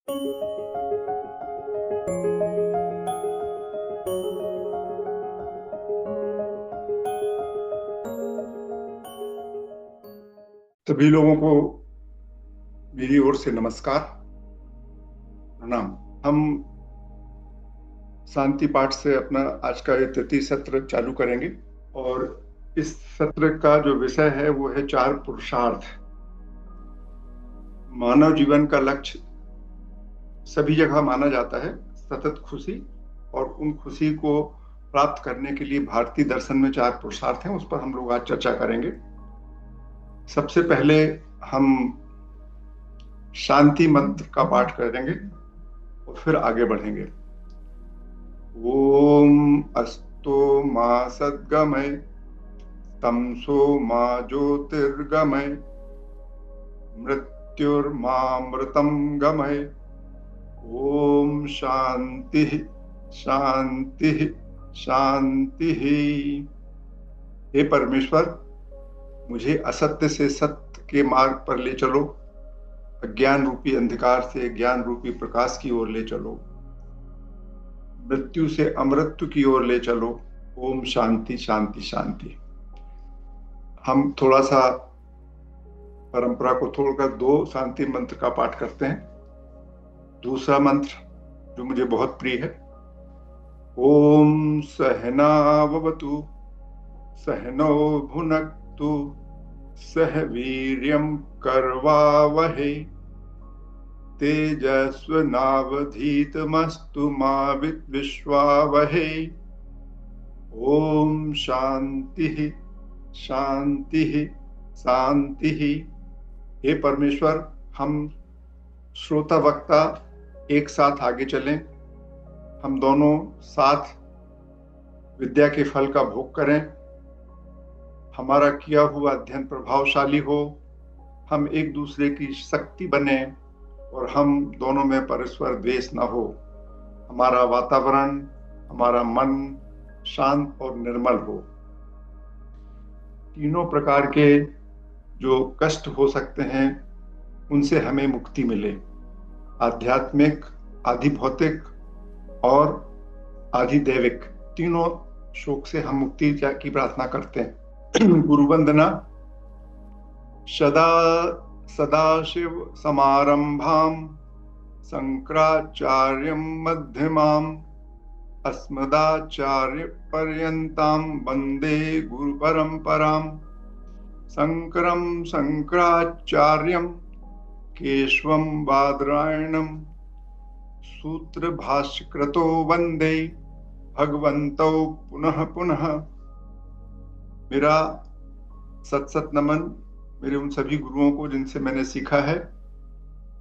सभी लोगों को मेरी ओर से नमस्कार, प्रणाम। हम शांति पाठ से अपना आज का ये तृतीय सत्र चालू करेंगे और इस सत्र का जो विषय है वो है 4 पुरुषार्थ। मानव जीवन का लक्ष्य सभी जगह माना जाता है सतत खुशी, और उन खुशी को प्राप्त करने के लिए भारतीय दर्शन में 4 पुरुषार्थ हैं, उस पर हम लोग आज चर्चा करेंगे। सबसे पहले हम शांति मंत्र का पाठ करेंगे और फिर आगे बढ़ेंगे। ओम अस्तो मा सद्गमय तमसो मा ज्योतिर्गमय मृत्युर्मामृतं गमय। ओम शांति शांति शांति। हे परमेश्वर, मुझे असत्य से सत्य के मार्ग पर ले चलो, अज्ञान रूपी अंधकार से ज्ञान रूपी प्रकाश की ओर ले चलो, मृत्यु से अमृत्यु की ओर ले चलो। ओम शांति शांति शांति। हम थोड़ा सा परंपरा को छोड़कर 2 शांति मंत्र का पाठ करते हैं। दूसरा मंत्र जो मुझे बहुत प्रिय है, ओम सहनाववतु सहनौ भुनक्तु सह वीर्यं करवावहै तेजस्विनावधीतमस्तु मा विद्विषावहै। ओम शांति शांति शांति। हे परमेश्वर, हम श्रोता वक्ता एक साथ आगे चलें, हम दोनों साथ विद्या के फल का भोग करें, हमारा किया हुआ अध्ययन प्रभावशाली हो, हम एक दूसरे की शक्ति बने और हम दोनों में परस्पर द्वेष न हो, हमारा वातावरण, हमारा मन शांत और निर्मल हो। तीनों प्रकार के जो कष्ट हो सकते हैं उनसे हमें मुक्ति मिले, आध्यात्मिक, आधि भौतिक और आधि दैविक, तीनों शोक से हम मुक्ति की प्रार्थना करते हैं। गुरु वंदना। सदाशिव समारंभां शंकराचार्यं मध्यमाम् अस्मदाचार्य पर्यन्तां वन्दे गुरु परंपरां। शंकरं शंकराचार्यं केशवं बादरायणं सूत्र भाष्यकृतो वन्दे भगवन्तौ पुनः पुनः। मेरा सत नमन मेरे उन सभी गुरुओं को जिनसे मैंने सीखा है,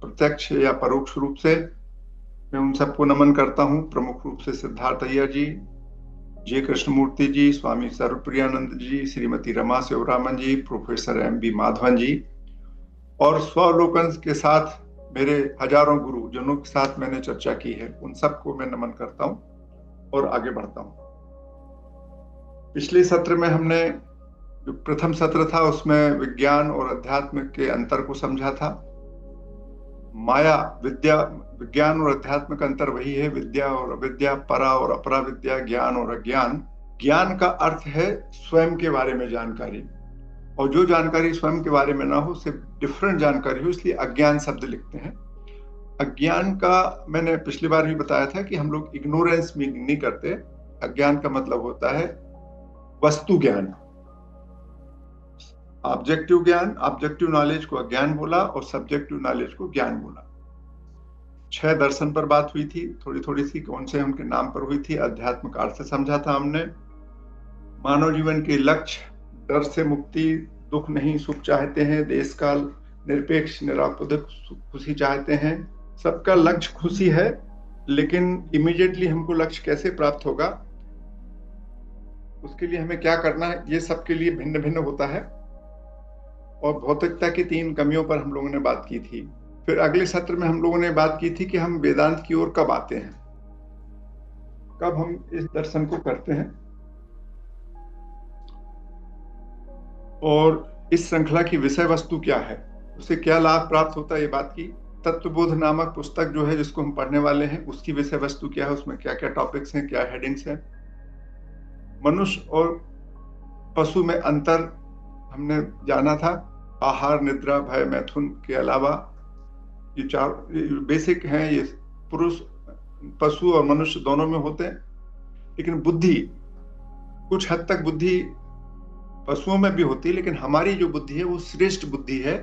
प्रत्यक्ष या परोक्ष रूप से। मैं उन सबको नमन करता हूँ, प्रमुख रूप से सिद्धार्थ अय्यर जी, जे कृष्णमूर्ति जी, स्वामी सर्वप्रियानंद जी, श्रीमती रमा शिवरामन जी, प्रोफेसर एम.बी. माधवन जी, और स्वावलोकन के साथ मेरे हजारों गुरु जिनों के साथ मैंने चर्चा की है, उन सबको मैं नमन करता हूँ और आगे बढ़ता हूँ। पिछले सत्र में हमने जो प्रथम सत्र था उसमें विज्ञान और अध्यात्म के अंतर को समझा था। माया विद्या, विज्ञान और अध्यात्म का अंतर वही है, विद्या और अविद्या, परा और अपरा विद्या, ज्ञान और अज्ञान। ज्ञान का अर्थ है स्वयं के बारे में जानकारी, और जो जानकारी स्वयं के बारे में ना हो, सिर्फ डिफरेंट जानकारी हो, इसलिए अज्ञान शब्द लिखते हैं। अज्ञान का मैंने पिछली बार भी बताया था कि हम लोग इग्नोरेंस नहीं करते। अज्ञान का मतलब होता है वस्तु ज्ञान, ऑब्जेक्टिव ज्ञान। ऑब्जेक्टिव नॉलेज को अज्ञान बोला और सब्जेक्टिव नॉलेज को ज्ञान बोला। 6 दर्शन पर बात हुई थी, थोड़ी थोड़ी सी कौन से उनके नाम पर हुई थी। अध्यात्म का अर्थ समझा था हमने। मानव जीवन के लक्ष्य डर से मुक्ति, दुख नहीं सुख चाहते हैं, देश काल निरपेक्ष निरापद खुशी चाहते हैं। सबका लक्ष्य खुशी है, लेकिन इमीडिएटली हमको लक्ष्य कैसे प्राप्त होगा, उसके लिए हमें क्या करना है, ये सबके लिए भिन्न भिन्न होता है। और भौतिकता की 3 कमियों पर हम लोगों ने बात की थी। फिर अगले सत्र में हम लोगों ने बात की थी कि हम वेदांत की ओर कब आते हैं, कब हम इस दर्शन को करते हैं, और इस श्रृंखला की विषय वस्तु क्या है, उससे क्या लाभ प्राप्त होता है, ये बात की। तत्वबोध नामक पुस्तक जो है जिसको हम पढ़ने वाले हैं, उसकी विषय वस्तु क्या है, उसमें क्या क्या टॉपिक्स हैं, क्या हेडिंग्स हैं, मनुष्य और पशु में अंतर हमने जाना था, आहार, निद्रा, भय, मैथुन के अलावा ये चार बेसिक हैं। ये पुरुष, पशु और मनुष्य दोनों में होते हैं, लेकिन बुद्धि, कुछ हद तक बुद्धि पशुओं में भी होती है, लेकिन हमारी जो बुद्धि है वो श्रेष्ठ बुद्धि है।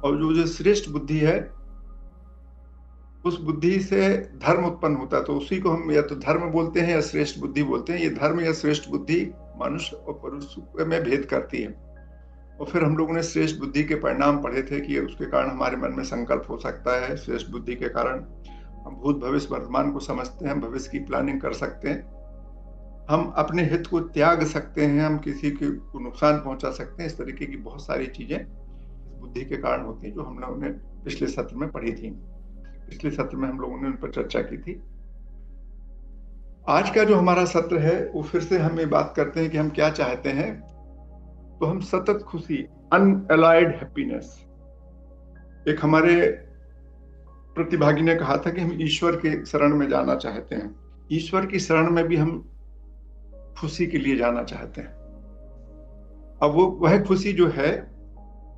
और जो श्रेष्ठ बुद्धि है, उस बुद्धि से धर्म उत्पन्न होता है, तो उसी को हम या तो धर्म बोलते हैं या श्रेष्ठ बुद्धि बोलते हैं। ये धर्म या श्रेष्ठ बुद्धि मनुष्य और पशु में भेद करती है। और फिर हम लोगों ने श्रेष्ठ बुद्धि के परिणाम पढ़े थे कि उसके कारण हमारे मन में संकल्प हो सकता है। श्रेष्ठ बुद्धि के कारण हम भूत, भविष्य, वर्तमान को समझते हैं, हम भविष्य की प्लानिंग कर सकते हैं, हम अपने हित को त्याग सकते हैं, हम किसी को नुकसान पहुंचा सकते हैं। इस तरीके की बहुत सारी चीजें इस बुद्धि के कारण होती हैं, जो हम लोगों ने पिछले सत्र में पढ़ी थी। पिछले सत्र में हम लोगों ने उन पर चर्चा की थी। आज का जो हमारा सत्र है वो फिर से हम ये बात करते हैं कि हम क्या चाहते हैं। तो हम सतत खुशी, अनअलाइड हैप्पीनेस, एक हमारे प्रतिभागी ने कहा था कि हम ईश्वर के शरण में जाना चाहते हैं। ईश्वर की शरण में भी हम खुशी के लिए जाना चाहते हैं। अब वो वह खुशी जो है,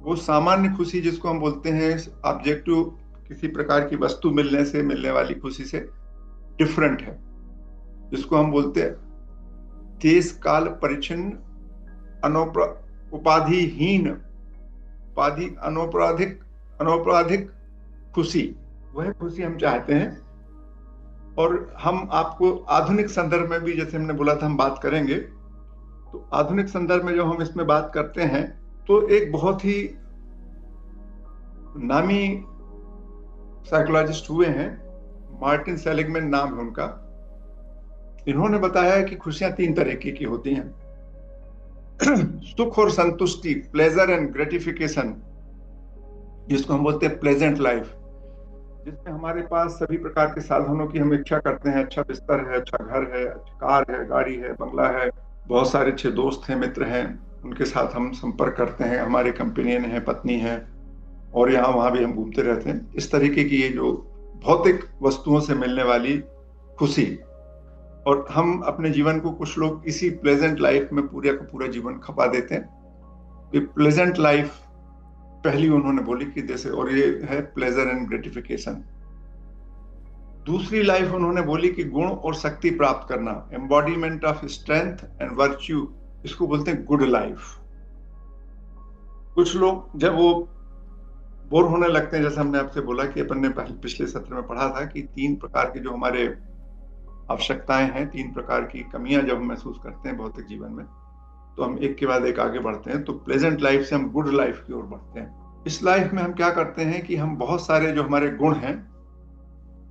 वो सामान्य खुशी जिसको हम बोलते हैं ऑब्जेक्टिव, किसी प्रकार की वस्तु मिलने से मिलने वाली खुशी से डिफरेंट है, जिसको हम बोलते हैं देश काल परिच्छिन्न, उपाधिहीन, अनौपराधिक खुशी, वह खुशी हम चाहते हैं। और हम आपको आधुनिक संदर्भ में भी, जैसे हमने बोला था हम बात करेंगे, तो आधुनिक संदर्भ में जो हम इसमें बात करते हैं, तो एक बहुत ही नामी साइकोलॉजिस्ट हुए हैं, मार्टिन सेलिगमैन नाम है उनका। इन्होंने बताया है कि खुशियां 3 तरीके की होती हैं। सुख और संतुष्टि, प्लेजर एंड ग्रेटिफिकेशन, जिसको हम बोलते हैं प्लेजेंट लाइफ, जिसमें हमारे पास सभी प्रकार के साधनों की हम इच्छा करते हैं। अच्छा बिस्तर है, अच्छा घर है, अच्छा कार है, गाड़ी है, बंगला है, बहुत सारे अच्छे दोस्त हैं, मित्र हैं, उनके साथ हम संपर्क करते हैं, हमारे कंपेनियन है, पत्नी है, और यहाँ वहां भी हम घूमते रहते हैं। इस तरीके की ये जो भौतिक वस्तुओं से मिलने वाली खुशी, और हम अपने जीवन को, कुछ लोग इसी प्लेजेंट लाइफ में पूरा का पूरा जीवन खपा देते हैं। ये प्लेजेंट लाइफ पहली उन्होंने बोली कि जैसे, और ये है प्लेजर एंड ग्रेटिफिकेशन। दूसरी लाइफ उन्होंने बोली कि गुण और शक्ति प्राप्त करना, embodiment of strength and virtue, इसको बोलते हैं गुड लाइफ। कुछ लोग जब वो बोर होने लगते हैं, जैसे हमने आपसे बोला कि अपन ने पिछले सत्र में पढ़ा था कि 3 प्रकार के जो हमारे आवश्यकताएं हैं, 3 प्रकार की कमियां जब हम महसूस करते हैं भौतिक जीवन में, तो हम एक के बाद एक आगे बढ़ते हैं। तो प्लेजेंट लाइफ से हम गुड लाइफ की ओर बढ़ते हैं। इस लाइफ में हम क्या करते हैं कि हम बहुत सारे जो हमारे गुण हैं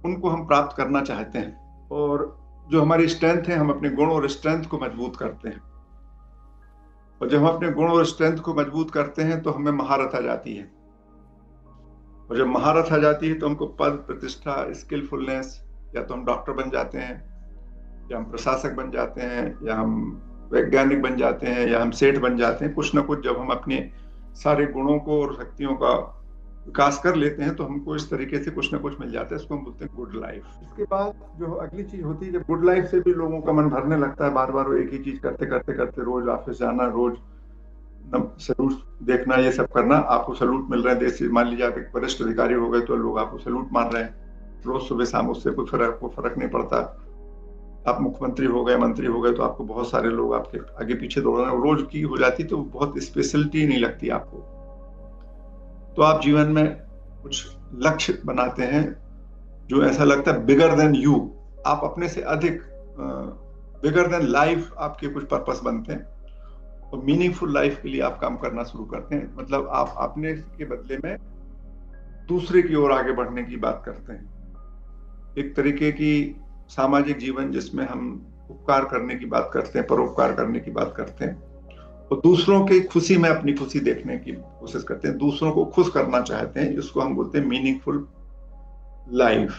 उनको हम प्राप्त करना चाहते हैं, और जो हमारी स्ट्रेंथ है, हम अपने गुण और स्ट्रेंथ को मजबूत करते हैं। और जब हम अपने गुण और स्ट्रेंथ को मजबूत करते हैं तो हमें महारत आ जाती है, और जब महारत आ जाती है तो हमको पद, प्रतिष्ठा, स्किलफुलनेस, या तो हम डॉक्टर बन जाते हैं, या हम प्रशासक बन जाते हैं, या हम वैज्ञानिक बन जाते हैं, या हम सेठ बन जाते हैं। कुछ ना कुछ जब हम अपने सारे गुणों को और शक्तियों का विकास कर लेते हैं तो हमको इस तरीके से कुछ ना कुछ मिल जाता है। इसको हम बोलते हैं गुड लाइफ। इसके बाद जो अगली चीज होती है, जब गुड लाइफ से भी लोगों का मन भरने लगता है, बार बार वो एक ही चीज करते करते करते, रोज ऑफिस जाना, रोज सैल्यूट देखना, ये सब करना, आपको सैल्यूट मिल रहा है देश से, मान लीजिए आप एक वरिष्ठ अधिकारी हो गए तो लोग आपको सैल्यूट मान रहे हैं रोज सुबह शाम, उससे कोई फर्क नहीं पड़ता। आप मुख्यमंत्री हो गए, मंत्री हो गए, तो आपको बहुत सारे लोग आपके आगे पीछे दौड़ रहे हैं, रोज की हो जाती तो बहुत स्पेशलिटी नहीं लगती आपको। तो आप जीवन में कुछ लक्ष्य बनाते हैं जो ऐसा लगता है बिगर देन यू, आप अपने से अधिक, बिगर देन लाइफ, आपके कुछ पर्पस बनते हैं, और मीनिंगफुल लाइफ के लिए आप काम करना शुरू करते हैं। मतलब आप अपने के बदले में दूसरे की ओर आगे बढ़ने की बात करते हैं। एक तरीके की सामाजिक जीवन जिसमें हम उपकार करने की बात करते हैं, परोपकार करने की बात करते हैं, और दूसरों की खुशी में अपनी खुशी देखने की कोशिश करते हैं, दूसरों को खुश करना चाहते हैं। इसको हम बोलते हैं मीनिंगफुल लाइफ।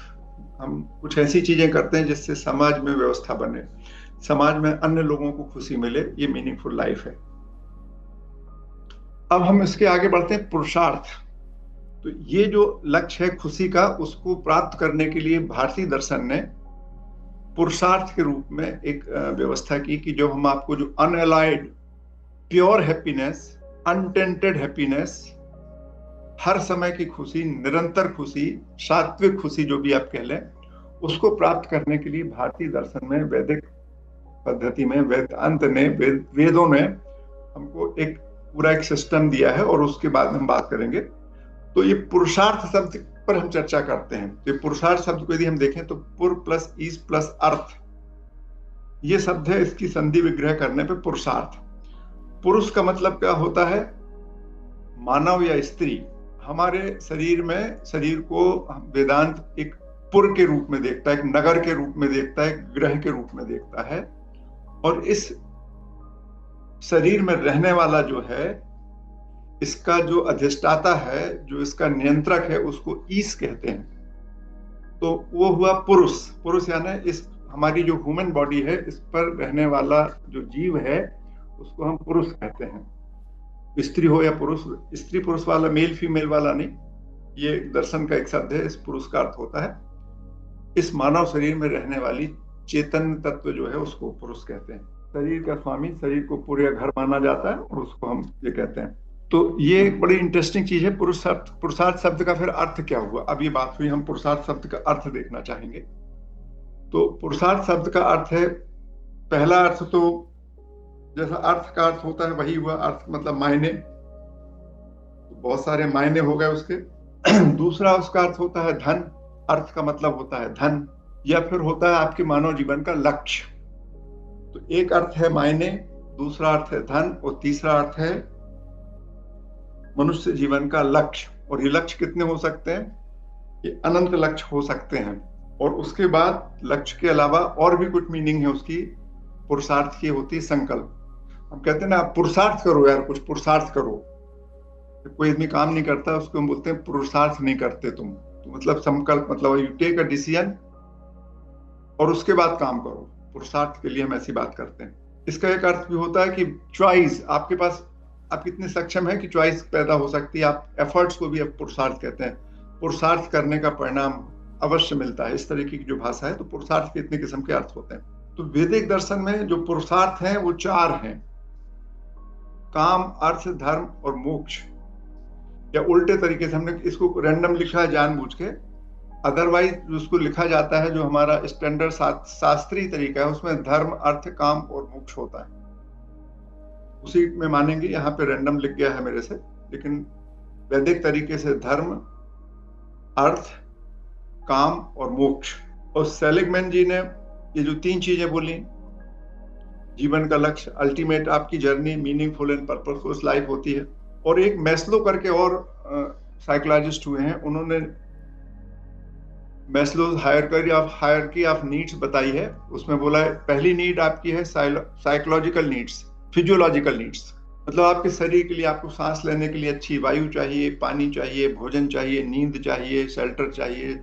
हम कुछ ऐसी चीजें करते हैं जिससे समाज में व्यवस्था बने, समाज में अन्य लोगों को खुशी मिले, ये मीनिंगफुल लाइफ है। अब हम इसके आगे बढ़ते हैं पुरुषार्थ। तो ये जो लक्ष्य है खुशी का, उसको प्राप्त करने के लिए भारतीय दर्शन ने पुरुषार्थ के रूप में एक व्यवस्था की कि जो हम आपको जो अनएलाइड प्योर हैप्पीनेस, अनटेंटेड हैप्पीनेस, हर समय की खुशी, निरंतर खुशी, सात्विक खुशी जो भी आप कह लें, उसको प्राप्त करने के लिए भारतीय दर्शन में, वैदिक पद्धति में, वेदांत ने, वेदों ने हमको एक पूरा एक सिस्टम दिया है, और उसके बाद हम बात करेंगे। तो ये पुरुषार्थ शब्द पर हम चर्चा करते हैं। तो पुरुषार्थ शब्द को यदि हम देखें तो पुर प्लस ईस प्लस अर्थ, ये शब्द है, इसकी संधि विग्रह करने पे पुरुषार्थ। पुरुष का मतलब क्या होता है? मानव या स्त्री। हमारे शरीर में, शरीर को वेदांत एक पुर के रूप में देखता है, एक नगर के रूप में देखता है, एक ग्रह के रूप में देखता है, और इस शरीर में रहने वाला जो है, इसका जो अधिष्ठाता है, जो इसका नियंत्रक है, उसको ईश कहते हैं। तो वो हुआ पुरुष। पुरुष यानी इस हमारी जो ह्यूमन बॉडी है, इस पर रहने वाला जो जीव है, उसको हम पुरुष कहते हैं। स्त्री हो या पुरुष, स्त्री पुरुष वाला, मेल फीमेल वाला नहीं, ये दर्शन का एक शब्द है। इस पुरुष का अर्थ होता है इस मानव शरीर में रहने वाली चैतन्य तत्व जो है, उसको पुरुष कहते हैं। शरीर का स्वामी, शरीर को पूरा घर माना जाता है, और उसको हम ये कहते हैं। तो ये एक बड़ी इंटरेस्टिंग चीज है पुरुषार्थ। पुरुषार्थ शब्द का फिर अर्थ क्या हुआ? अब ये बात हुई, हम पुरुषार्थ शब्द का अर्थ देखना चाहेंगे। तो पुरुषार्थ शब्द का अर्थ है, पहला अर्थ तो जैसा अर्थ का अर्थ होता है वही हुआ। अर्थ मतलब मायने, तो बहुत सारे मायने हो गए उसके। दूसरा उसका अर्थ होता है धन। अर्थ का मतलब होता है धन, या फिर होता है आपके मानव जीवन का लक्ष्य। तो एक अर्थ है मायने, दूसरा अर्थ है धन, और तीसरा अर्थ है मनुष्य जीवन का लक्ष्य। और ये लक्ष्य कितने हो सकते हैं? ये अनंत लक्ष्य हो सकते हैं। और उसके बाद लक्ष्य के अलावा और भी कुछ मीनिंग है उसकी। पुरुषार्थ की होती है संकल्प। हम कहते हैं ना, आप पुरुषार्थ करो यार, कुछ पुरुषार्थ करो। कोई आदमी काम नहीं करता, उसको हम बोलते हैं पुरुषार्थ नहीं करते तुम। तो मतलब संकल्प, मतलब यू टेक अ डिसीजन और उसके बाद काम करो। पुरुषार्थ के लिए हम ऐसी बात करते हैं। इसका एक अर्थ भी होता है कि चॉइस, आपके पास आप कितने सक्षम है कि चॉइस पैदा हो सकती है। आप एफर्ट्स को भी आप पुरुषार्थ कहते हैं। पुरुषार्थ करने का परिणाम अवश्य मिलता है, इस तरीके की जो भाषा है। तो पुरुषार्थ के इतने किस्म के अर्थ होते हैं। तो वैदिक दर्शन में जो पुरुषार्थ हैं वो चार हैं: काम, अर्थ, धर्म और मोक्ष। या उल्टे तरीके से हमने इसको रैंडम लिखा है जानबूझ के, अदरवाइज उसको लिखा जाता है जो हमारा स्टैंडर्ड शास्त्रीय तरीका है, उसमें धर्म, अर्थ, काम और मोक्ष होता है। उसी में मानेंगे। यहाँ पे रैंडम लिख गया है मेरे से, लेकिन वैदिक तरीके से धर्म, अर्थ, काम और मोक्ष। और सेलिगमैन जी ने ये जो तीन चीजें बोली, जीवन का लक्ष्य, अल्टीमेट आपकी journey meaningful and purposeful life होती है। और एक मैस्लो करके और साइकोलॉजिस्ट हुए हैं, उन्होंने मैस्लोज हायरार्की ऑफ नीड्स बताई है। उसमें बोला है पहली नीड आपकी है साइकोलॉजिकल नीड्स, फिजियोलॉजिकल नीड्स। मतलब आपके शरीर के लिए, आपको सांस लेने के लिए अच्छी वायु चाहिए, पानी चाहिए, भोजन चाहिए, नींद चाहिए, शेल्टर चाहिए,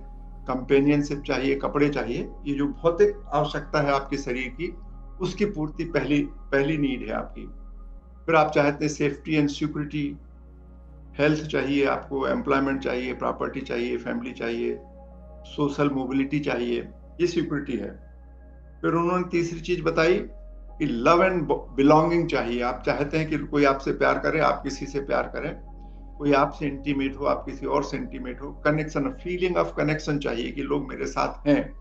कंपेनियनशिप चाहिए, कपड़े चाहिए। ये जो भौतिक आवश्यकता है आपके शरीर की, उसकी पूर्ति पहली नीड है आपकी। फिर आप चाहते हैं सेफ्टी एंड सिक्योरिटी, हेल्थ चाहिए आपको, एम्प्लॉयमेंट चाहिए, प्रॉपर्टी चाहिए, फैमिली चाहिए, सोशल मोबिलिटी चाहिए, ये सिक्योरिटी है। फिर उन्होंने तीसरी चीज बताई कि लव एंड बिलोंगिंग चाहिए। आप चाहते हैं कि कोई आपसे प्यार करे, आप किसी से प्यार करें, कोई आपसे इंटीमेट हो, आप किसी और से इंटीमेट हो। कनेक्शन, फीलिंग ऑफ कनेक्शन चाहिए कि लोग मेरे साथ हैं।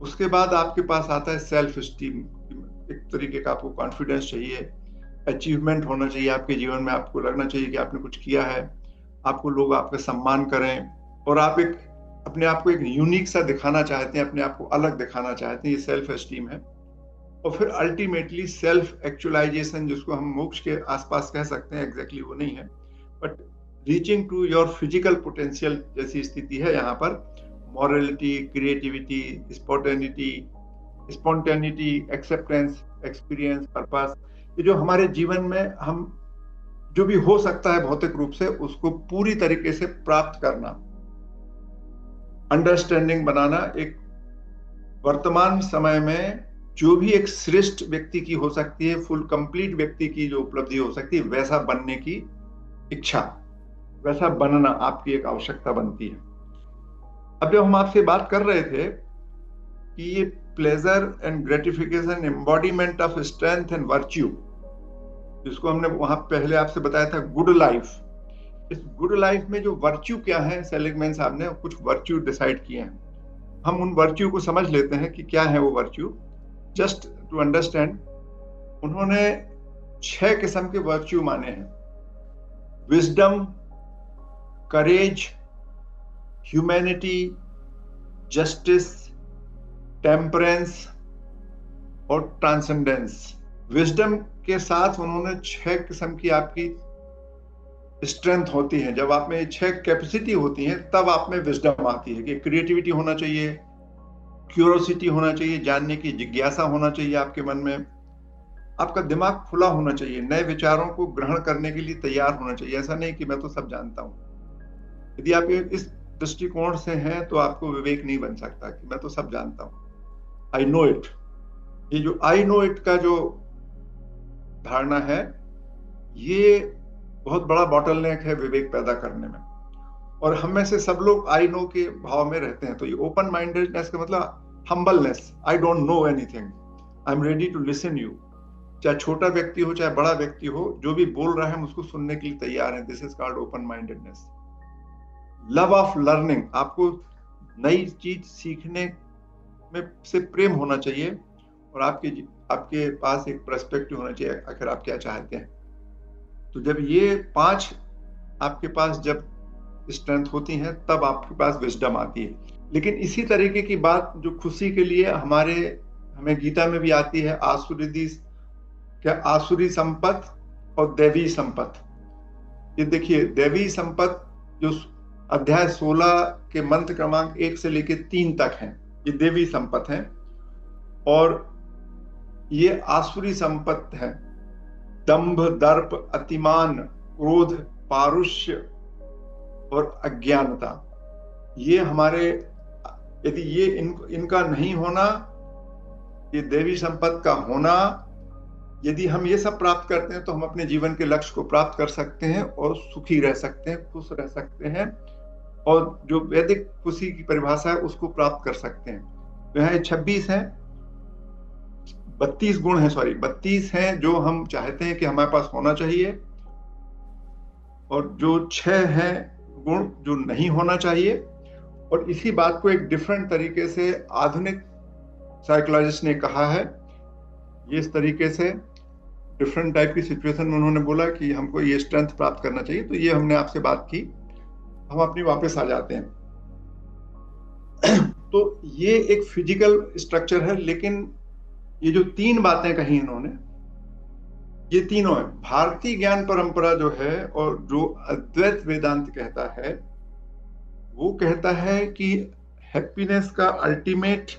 उसके बाद आपके पास आता है सेल्फ स्टीम, एक तरीके का आपको कॉन्फिडेंस चाहिए, अचीवमेंट होना चाहिए आपके जीवन में, आपको लगना चाहिए कि आपने कुछ किया है, आपको लोग आपका सम्मान करें, और आप एक अपने आप को एक यूनिक सा दिखाना चाहते हैं, अपने आप को अलग दिखाना चाहते हैं। ये सेल्फ एस्टीम है। और फिर अल्टीमेटली सेल्फ एक्चुअलाइजेशन, जिसको हम मोक्ष के आसपास कह सकते हैं, एग्जैक्टली वो नहीं है, but reaching to your physical potential जैसी स्थिति है यहाँ पर। Morality, creativity, spontaneity, acceptance, experience, purpose, ये जो हमारे जीवन में हम जो भी हो सकता है भौतिक रूप से, उसको पूरी तरीके से प्राप्त करना, अंडरस्टैंडिंग बनाना। एक वर्तमान समय में जो भी एक श्रेष्ठ व्यक्ति की हो सकती है, फुल कंप्लीट व्यक्ति की जो उपलब्धि हो सकती है, वैसा बनने की इच्छा। वैसा बनना आपकी एक आवश्यकता बनती है। अब जब हम आपसे बात कर रहे थे कि ये pleasure and gratification embodiment of strength and virtue, जिसको हमने वहां पहले आपसे बताया था गुड लाइफ, इस गुड लाइफ में जो वर्च्यू क्या है, सेलिगमैन साहब ने कुछ वर्च्यू डिसाइड किए हैं। हम उन वर्च्यू को समझ लेते हैं कि क्या है वो वर्च्यू, जस्ट टू अंडरस्टैंड। उन्होंने 6 किस्म के वर्च्यू माने हैं: विजडम, करेज, ह्यूमैनिटी, जस्टिस, टेम्परेंस और ट्रांसेंडेंस। विजडम के साथ उन्होंने 6 किस्म की आपकी स्ट्रेंथ होती है। जब आप में 6 कैपेसिटी होती है तब आप में विजडम आती है कि क्रिएटिविटी होना चाहिए, क्यूरोसिटी होना चाहिए, जानने की जिज्ञासा होना चाहिए आपके मन में, आपका दिमाग खुला होना चाहिए, नए विचारों को ग्रहण करने के लिए तैयार होना चाहिए। ऐसा नहीं कि मैं तो सब जानता हूं। यदि आप इस दृष्टिकोण से हैं तो आपको विवेक नहीं बन सकता कि मैं तो सब जानता हूं, आई नो इट। ये जो आई नो इट का जो धारणा है, ये बहुत बड़ा बॉटलनेक है विवेक पैदा करने में। और हम में से सब लोग आई नो के भाव में रहते हैं। तो ये ओपन माइंडेडनेस का मतलब humbleness, I don't know anything, I am ready to listen you. चाहे छोटा व्यक्ति हो चाहे बड़ा व्यक्ति हो, जो भी बोल रहा है हम उसको सुनने के लिए तैयार हैं। This is called open mindedness. Love of learning, आपको नई चीज सीखने में से प्रेम होना चाहिए और आपके पास एक पर्सपेक्टिव होना चाहिए, आखिर आप क्या चाहते हैं। तो जब ये 5 आपके पास जब स्ट्रेंथ होती हैं तब आपके पास विजडम आती है। लेकिन इसी तरीके की बात जो खुशी के लिए हमें गीता में भी आती है, आसुरी संपत्त और दैवी संपत्त। ये देखिए, दैवी संपत्त जो अध्याय 16 के मंत्र क्रमांक 1 से लेकर 3 तक है, ये देवी संपत्त है। और ये आसुरी संपत्त है दंभ, दर्प, अतिमान, क्रोध, पारुष्य और अज्ञानता। ये हमारे, यदि ये इनका नहीं होना, ये देवी संपत्ति का होना, यदि हम ये सब प्राप्त करते हैं तो हम अपने जीवन के लक्ष्य को प्राप्त कर सकते हैं और सुखी रह सकते हैं, खुश रह सकते हैं, और जो वैदिक खुशी की परिभाषा है उसको प्राप्त कर सकते हैं। तो यहाँ 26 है, 32 गुण है, 32 हैं जो हम चाहते हैं कि हमारे पास होना चाहिए, और जो 6 हैं गुण जो नहीं होना चाहिए। और इसी बात को एक डिफरेंट तरीके से आधुनिक साइकोलॉजिस्ट ने कहा है। ये इस तरीके से डिफरेंट टाइप की सिचुएशन में उन्होंने बोला कि हमको ये स्ट्रेंथ प्राप्त करना चाहिए। तो ये हमने आपसे बात की, हम अपनी वापस आ जाते हैं। तो ये एक फिजिकल स्ट्रक्चर है, लेकिन ये जो 3 बातें कही इन्होंने, ये तीनों है। भारतीय ज्ञान परंपरा जो है और जो अद्वैत वेदांत कहता है, वो कहता है कि हैप्पीनेस का अल्टीमेट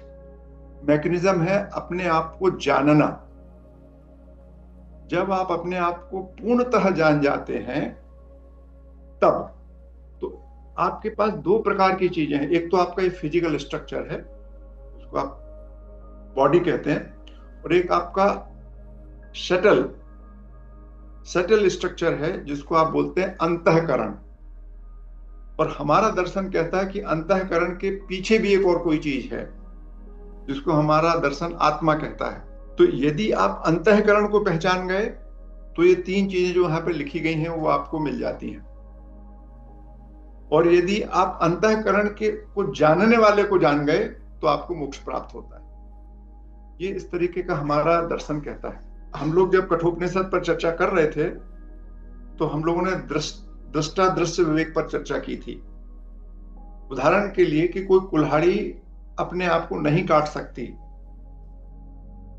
मैकेनिज्म है अपने आप को जानना। जब आप अपने आप को पूर्णतः जान जाते हैं तब तो आपके पास 2 प्रकार की चीजें हैं। एक तो आपका ये फिजिकल स्ट्रक्चर है, उसको आप बॉडी कहते हैं, और एक आपका सटल स्ट्रक्चर है जिसको आप बोलते हैं अंतःकरण। और हमारा दर्शन कहता है कि अंतःकरण के पीछे भी एक और कोई चीज है जिसको हमारा दर्शन आत्मा कहता है। तो यदि आप अंतःकरण को पहचान गए तो ये 3 चीजें जो यहां पे लिखी गई हैं वो आपको मिल जाती हैं। और यदि आप अंतःकरण को जानने वाले को जान गए तो आपको मोक्ष प्राप्त होता है। ये इस तरीके का हमारा दर्शन कहता है। हम लोग जब कठोपनिषद पर चर्चा कर रहे थे तो हम लोगों ने दृष्टा दृश्य विवेक पर चर्चा की थी। उदाहरण के लिए कि कोई कुल्हाड़ी अपने आप को नहीं काट सकती,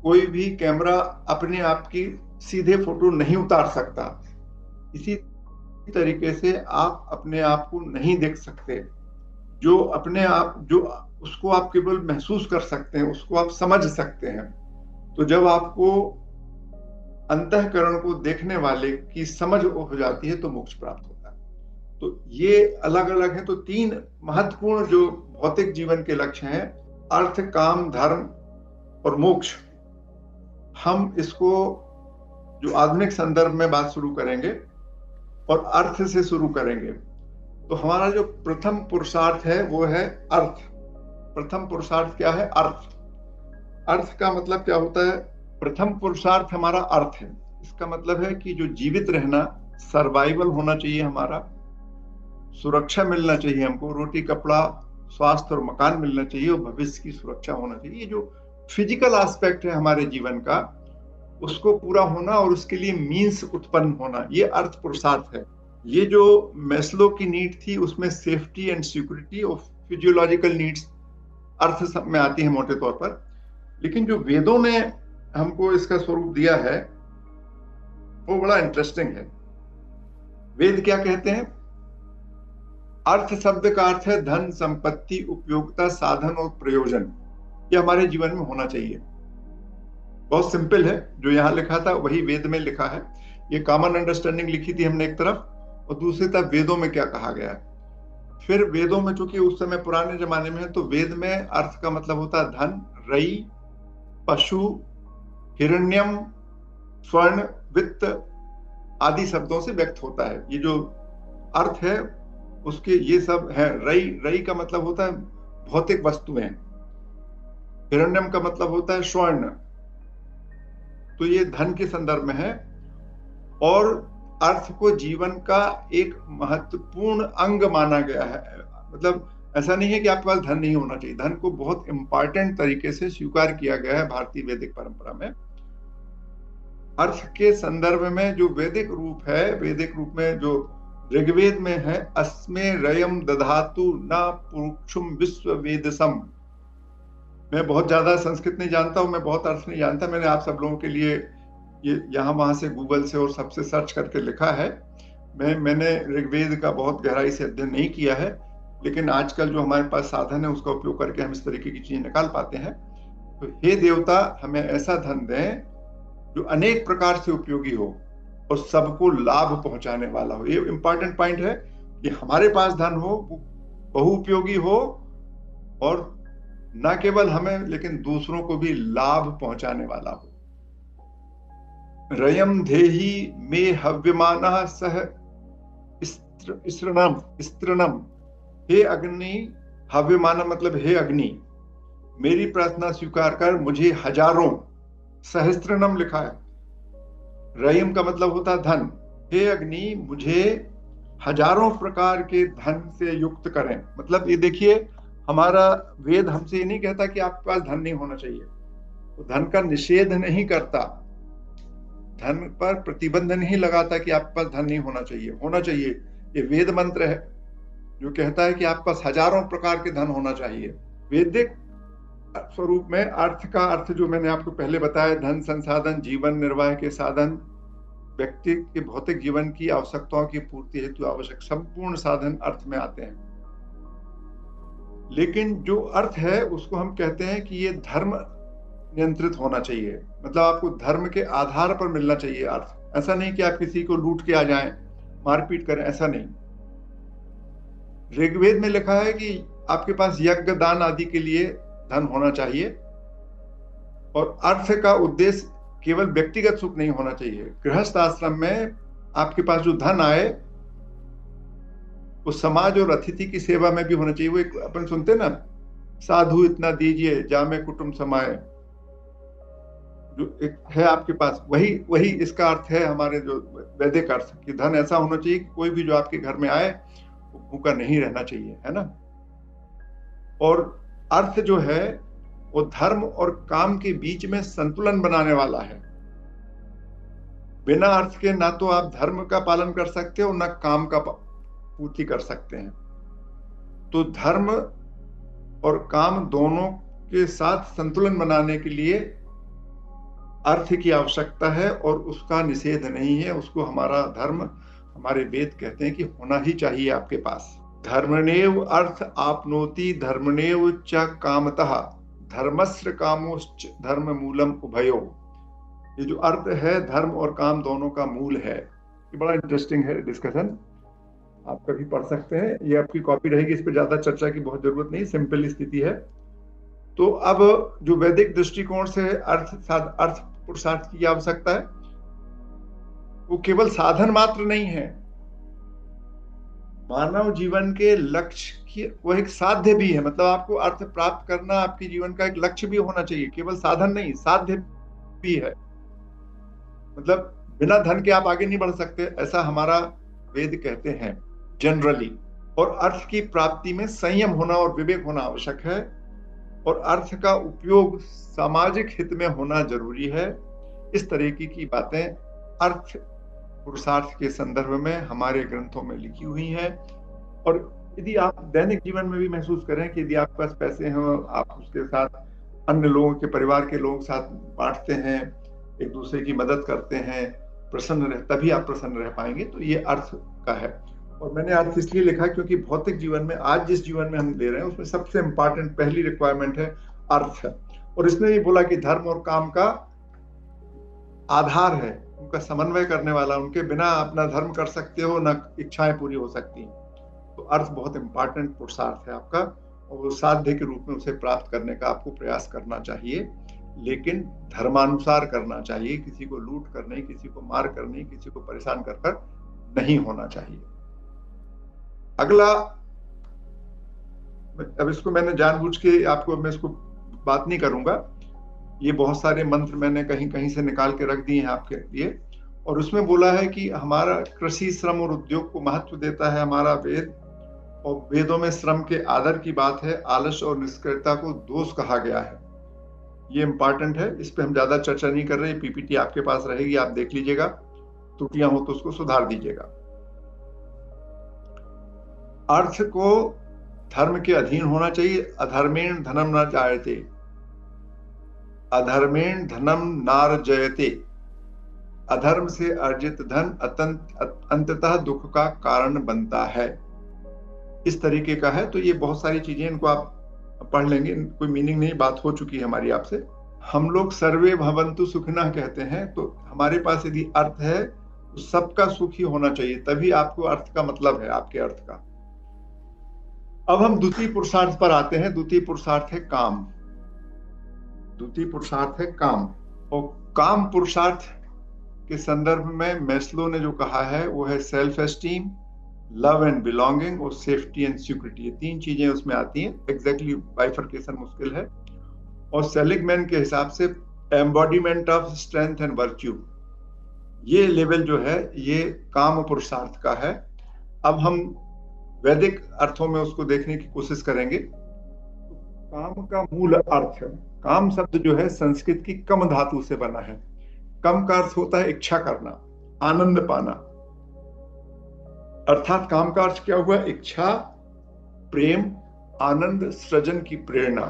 कोई भी कैमरा अपने आप की सीधे फोटो नहीं उतार सकता, इसी तरीके से आप अपने आप को नहीं देख सकते। जो अपने आप, जो उसको आप केवल महसूस कर सकते हैं, उसको आप समझ सकते हैं। तो जब आपको अंतःकरण को देखने वाले की समझ हो जाती है तो मोक्ष प्राप्त होता है। तो ये अलग अलग है। तो 3 महत्वपूर्ण जो भौतिक जीवन के लक्ष्य हैं, अर्थ, काम, धर्म और मोक्ष, हम इसको जो आधुनिक संदर्भ में बात शुरू करेंगे और अर्थ से शुरू करेंगे। तो हमारा जो प्रथम पुरुषार्थ है वो है अर्थ। प्रथम पुरुषार्थ क्या है? अर्थ। अर्थ का मतलब क्या होता है? प्रथम पुरुषार्थ हमारा अर्थ है। इसका मतलब है कि जो जीवित रहना, सर्वाइवल होना चाहिए हमारा, सुरक्षा मिलना चाहिए हमको, रोटी कपड़ा स्वास्थ्य और मकान मिलना चाहिए, और भविष्य की सुरक्षा होना चाहिए। ये जो फिजिकल एस्पेक्ट है हमारे जीवन का, उसको पूरा होना और उसके लिए मीन्स उत्पन्न होना, ये अर्थ पुरुषार्थ है। ये जो मैस्लो की नीड थी उसमें सेफ्टी एंड सिक्योरिटी और फिजियोलॉजिकल नीड्स अर्थ सब में आती है मोटे तौर पर। लेकिन जो वेदों ने हमको इसका स्वरूप दिया है वो बड़ा इंटरेस्टिंग है। वेद क्या कहते हैं? अर्थ शब्द का अर्थ है धन, संपत्ति, उपयोगिता, साधन और प्रयोजन। ये हमारे जीवन में होना चाहिए। बहुत सिंपल है, जो यहाँ लिखा था वही वेद में लिखा है। ये कॉमन अंडरस्टैंडिंग लिखी थी हमने एक तरफ, और दूसरी तरफ वेदों में क्या कहा गया है। फिर वेदों में, चूंकि उस समय पुराने जमाने में है, तो वेद में अर्थ का मतलब होता है धन, रई, पशु, हिरण्यम, स्वर्ण, वित्त आदि शब्दों से व्यक्त होता है। ये जो अर्थ है उसके ये सब है। रई, रई का मतलब होता है भौतिक वस्तुएं। हिरण्यम का मतलब होता है स्वर्ण, तो ये धन के संदर्भ में है। और अर्थ को जीवन का एक महत्वपूर्ण अंग माना गया है। मतलब ऐसा नहीं है कि आपके पास धन नहीं होना चाहिए, धन को बहुत इंपॉर्टेंट तरीके से स्वीकार किया गया है भारतीय वैदिक परंपरा में। अर्थ के संदर्भ में जो वैदिक रूप है, वैदिक रूप में जो ऋग्वेद में है, अस्मे रयम दधातु न पुरुषुम विश्व वेदसम। मैं बहुत ज्यादा संस्कृत नहीं जानता हूं, मैं बहुत अर्थ नहीं जानता, मैंने आप सब लोगों के लिए ये यहाँ वहां से गूगल से और सबसे सर्च करके लिखा है। मैंने ऋग्वेद का बहुत गहराई से अध्ययन नहीं किया है, लेकिन आजकल जो हमारे पास साधन है उसका उपयोग करके हम इस तरीके की चीजें निकाल पाते हैं। तो हे देवता, हमें ऐसा धन दें जो अनेक प्रकार से उपयोगी हो और सबको लाभ पहुंचाने वाला हो। ये इंपॉर्टेंट पॉइंट है कि हमारे पास धन हो, बहुउपयोगी हो, और न केवल हमें लेकिन दूसरों को भी लाभ पहुंचाने वाला हो। रयम धेहि मे हव्यमानः सह स्त्रणम। हे अग्नि, हव्यमान मतलब हे अग्नि, मेरी प्रार्थना स्वीकार कर, मुझे हजारों, सहस्त्रनम लिखा है, रयम का मतलब होता है धन। हे अग्नि, मुझे हजारों प्रकार के धन से युक्त करें। मतलब ये देखिए, हमारा वेद हमसे ये नहीं कहता कि आपके पास धन नहीं होना चाहिए, तो धन का निषेध नहीं करता, धन पर प्रतिबंध नहीं लगाता कि आपके पास धन नहीं होना चाहिए, होना चाहिए। ये वेद मंत्र है जो कहता है कि आपके पास हजारों प्रकार के धन होना चाहिए। वैदिक स्वरूप में अर्थ का अर्थ जो मैंने आपको पहले बताया, धन, संसाधन, जीवन निर्वाह के साधन, व्यक्ति के भौतिक जीवन की आवश्यकताओं की पूर्ति हेतु आवश्यक संपूर्ण साधन अर्थ में आते हैं। लेकिन जो अर्थ है उसको हम कहते हैं कि ये धर्म नियंत्रित होना चाहिए। मतलब आपको धर्म के आधार पर मिलना चाहिए अर्थ। ऐसा नहीं कि आप किसी को लूट के आ जाएं, मारपीट करें, ऐसा नहीं। ऋग्वेद में लिखा है कि आपके पास यज्ञ, दान आदि के लिए धन होना चाहिए, और अर्थ का उद्देश्य केवल व्यक्तिगत सुख नहीं होना चाहिए। गृहस्थ आश्रम में आपके पास जो धन आए वो समाज और अतिथि की सेवा में भी होना चाहिए। वो एक अपन सुनते ना, साधु इतना दीजिए जामे कुटुंब समाए, जो एक है आपके पास, वही इसका अर्थ है हमारे जो वैदिक अर्थ, कि धन ऐसा होना चाहिए कि कोई भी जो आपके घर में आए वो भूखा नहीं रहना चाहिए, है ना। और अर्थ जो है वो धर्म और काम के बीच में संतुलन बनाने वाला है। बिना अर्थ के ना तो आप धर्म का पालन कर सकते हो, ना काम का पूर्ति कर सकते हैं। तो धर्म और काम दोनों के साथ संतुलन बनाने के लिए अर्थ की आवश्यकता है, और उसका निषेध नहीं है। उसको हमारा धर्म, हमारे वेद कहते हैं कि होना ही चाहिए आपके पास। धर्मनेव अर्थ आपनोति धर्मनेव च कामतः धर्मस्य कामोश्च धर्म मूलम उभयो। ये जो अर्थ है, धर्म और काम दोनों का मूल है। ये बड़ा इंटरेस्टिंग है डिस्कशन, आप कभी पढ़ सकते हैं। ये आपकी कॉपी रहेगी, इस पर ज्यादा चर्चा की बहुत जरूरत नहीं, सिंपल स्थिति है। तो अब जो वैदिक दृष्टिकोण से अर्थ पुरुषार्थ की आवश्यकता है, वो केवल साधन मात्र नहीं है। मानव जीवन के लक्ष्य की वो एक साध्य भी है, मतलब आपको अर्थ प्राप्त करना आपके जीवन का एक लक्ष्य भी होना चाहिए, केवल साधन नहीं, साध्य भी है। मतलब बिना धन के आप आगे नहीं बढ़ सकते, ऐसा हमारा वेद कहते हैं जनरली। और अर्थ की प्राप्ति में संयम होना और विवेक होना आवश्यक है, और अर्थ का उपयोग सामाजिक हित में होना जरूरी है। इस तरीके की बातें अर्थ पुरुषार्थ के संदर्भ में हमारे ग्रंथों में लिखी हुई हैं। और यदि आप दैनिक जीवन में भी महसूस करें कि यदि आपके पास पैसे हैं, आप उसके साथ अन्य लोगों के, परिवार के लोगों के साथ बांटते हैं, एक दूसरे की मदद करते हैं, प्रसन्न रह, तभी आप प्रसन्न रह पाएंगे। तो ये अर्थ का है। और मैंने अर्थ इसलिए लिखा क्योंकि भौतिक जीवन में, आज जिस जीवन में हम ले रहे हैं, उसमें सबसे इंपॉर्टेंट पहली रिक्वायरमेंट है अर्थ। और इसने भी बोला कि धर्म और काम का आधार है, उनका समन्वय करने वाला, उनके बिना अपना धर्म कर सकते हो ना इच्छाएं पूरी हो सकती। तो अर्थ बहुत इंपॉर्टेंट पुरुषार्थ है आपका, और वो साध्य के रूप में उसे प्राप्त करने का आपको प्रयास करना चाहिए, लेकिन धर्मानुसार करना चाहिए। किसी को लूट कर नहीं, किसी को मार कर नहीं, किसी को परेशान कर नहीं होना चाहिए। अगला, अब इसको मैंने जानबूझ के आपको, मैं इसको बात नहीं करूंगा, ये बहुत सारे मंत्र मैंने कहीं कहीं से निकाल के रख दिए हैं आपके लिए। और उसमें बोला है कि हमारा कृषि, श्रम और उद्योग को महत्व देता है हमारा वेद, और वेदों में श्रम के आदर की बात है, आलस्य और निष्क्रियता को दोष कहा गया है। ये इंपॉर्टेंट है, इस पे हम ज्यादा चर्चा नहीं कर रहे। पीपीटी आपके पास रहेगी, आप देख लीजिएगा, त्रुटियां हो तो उसको सुधार दीजिएगा। अर्थ को धर्म के अधीन होना चाहिए। अधर्मेण धनम न जायते, अधर्मेण धनम नार्जयते। अधर्म से अर्जित धन अंततः दुख का कारण बनता है, इस तरीके का है। तो ये बहुत सारी चीजें, इनको आप पढ़ लेंगे, कोई मीनिंग नहीं, बात हो चुकी है हमारी आपसे। हम लोग सर्वे भवन्तु सुखिनः कहते हैं, तो हमारे पास यदि अर्थ है तो सबका सुखी होना चाहिए, तभी आपको अर्थ का मतलब है, आपके अर्थ का। अब हम द्वितीय पुरुषार्थ पर आते हैं। द्वितीय पुरुषार्थ है काम। द्वितीय पुरुषार्थ है काम। और काम पुरुषार्थ के संदर्भ में मैस्लो ने जो कहा है वो है self esteem, love and belonging और सेफ्टी एंड सिक्योरिटी। ये तीन चीजें उसमें आती हैं। एग्जैक्टली बाइफर्केशन मुश्किल है। और सेलिगमैन के हिसाब से embodiment of strength and virtue, ये लेवल जो है ये काम पुरुषार्थ का है। अब हम वैदिक अर्थों में उसको देखने की कोशिश करेंगे। काम का मूल अर्थ, काम शब्द जो है संस्कृत की कम धातु से बना है। कम का अर्थ होता है इच्छा करना, आनंद पाना। अर्थात काम का अर्थ क्या हुआ? इच्छा, प्रेम, आनंद, सृजन की प्रेरणा।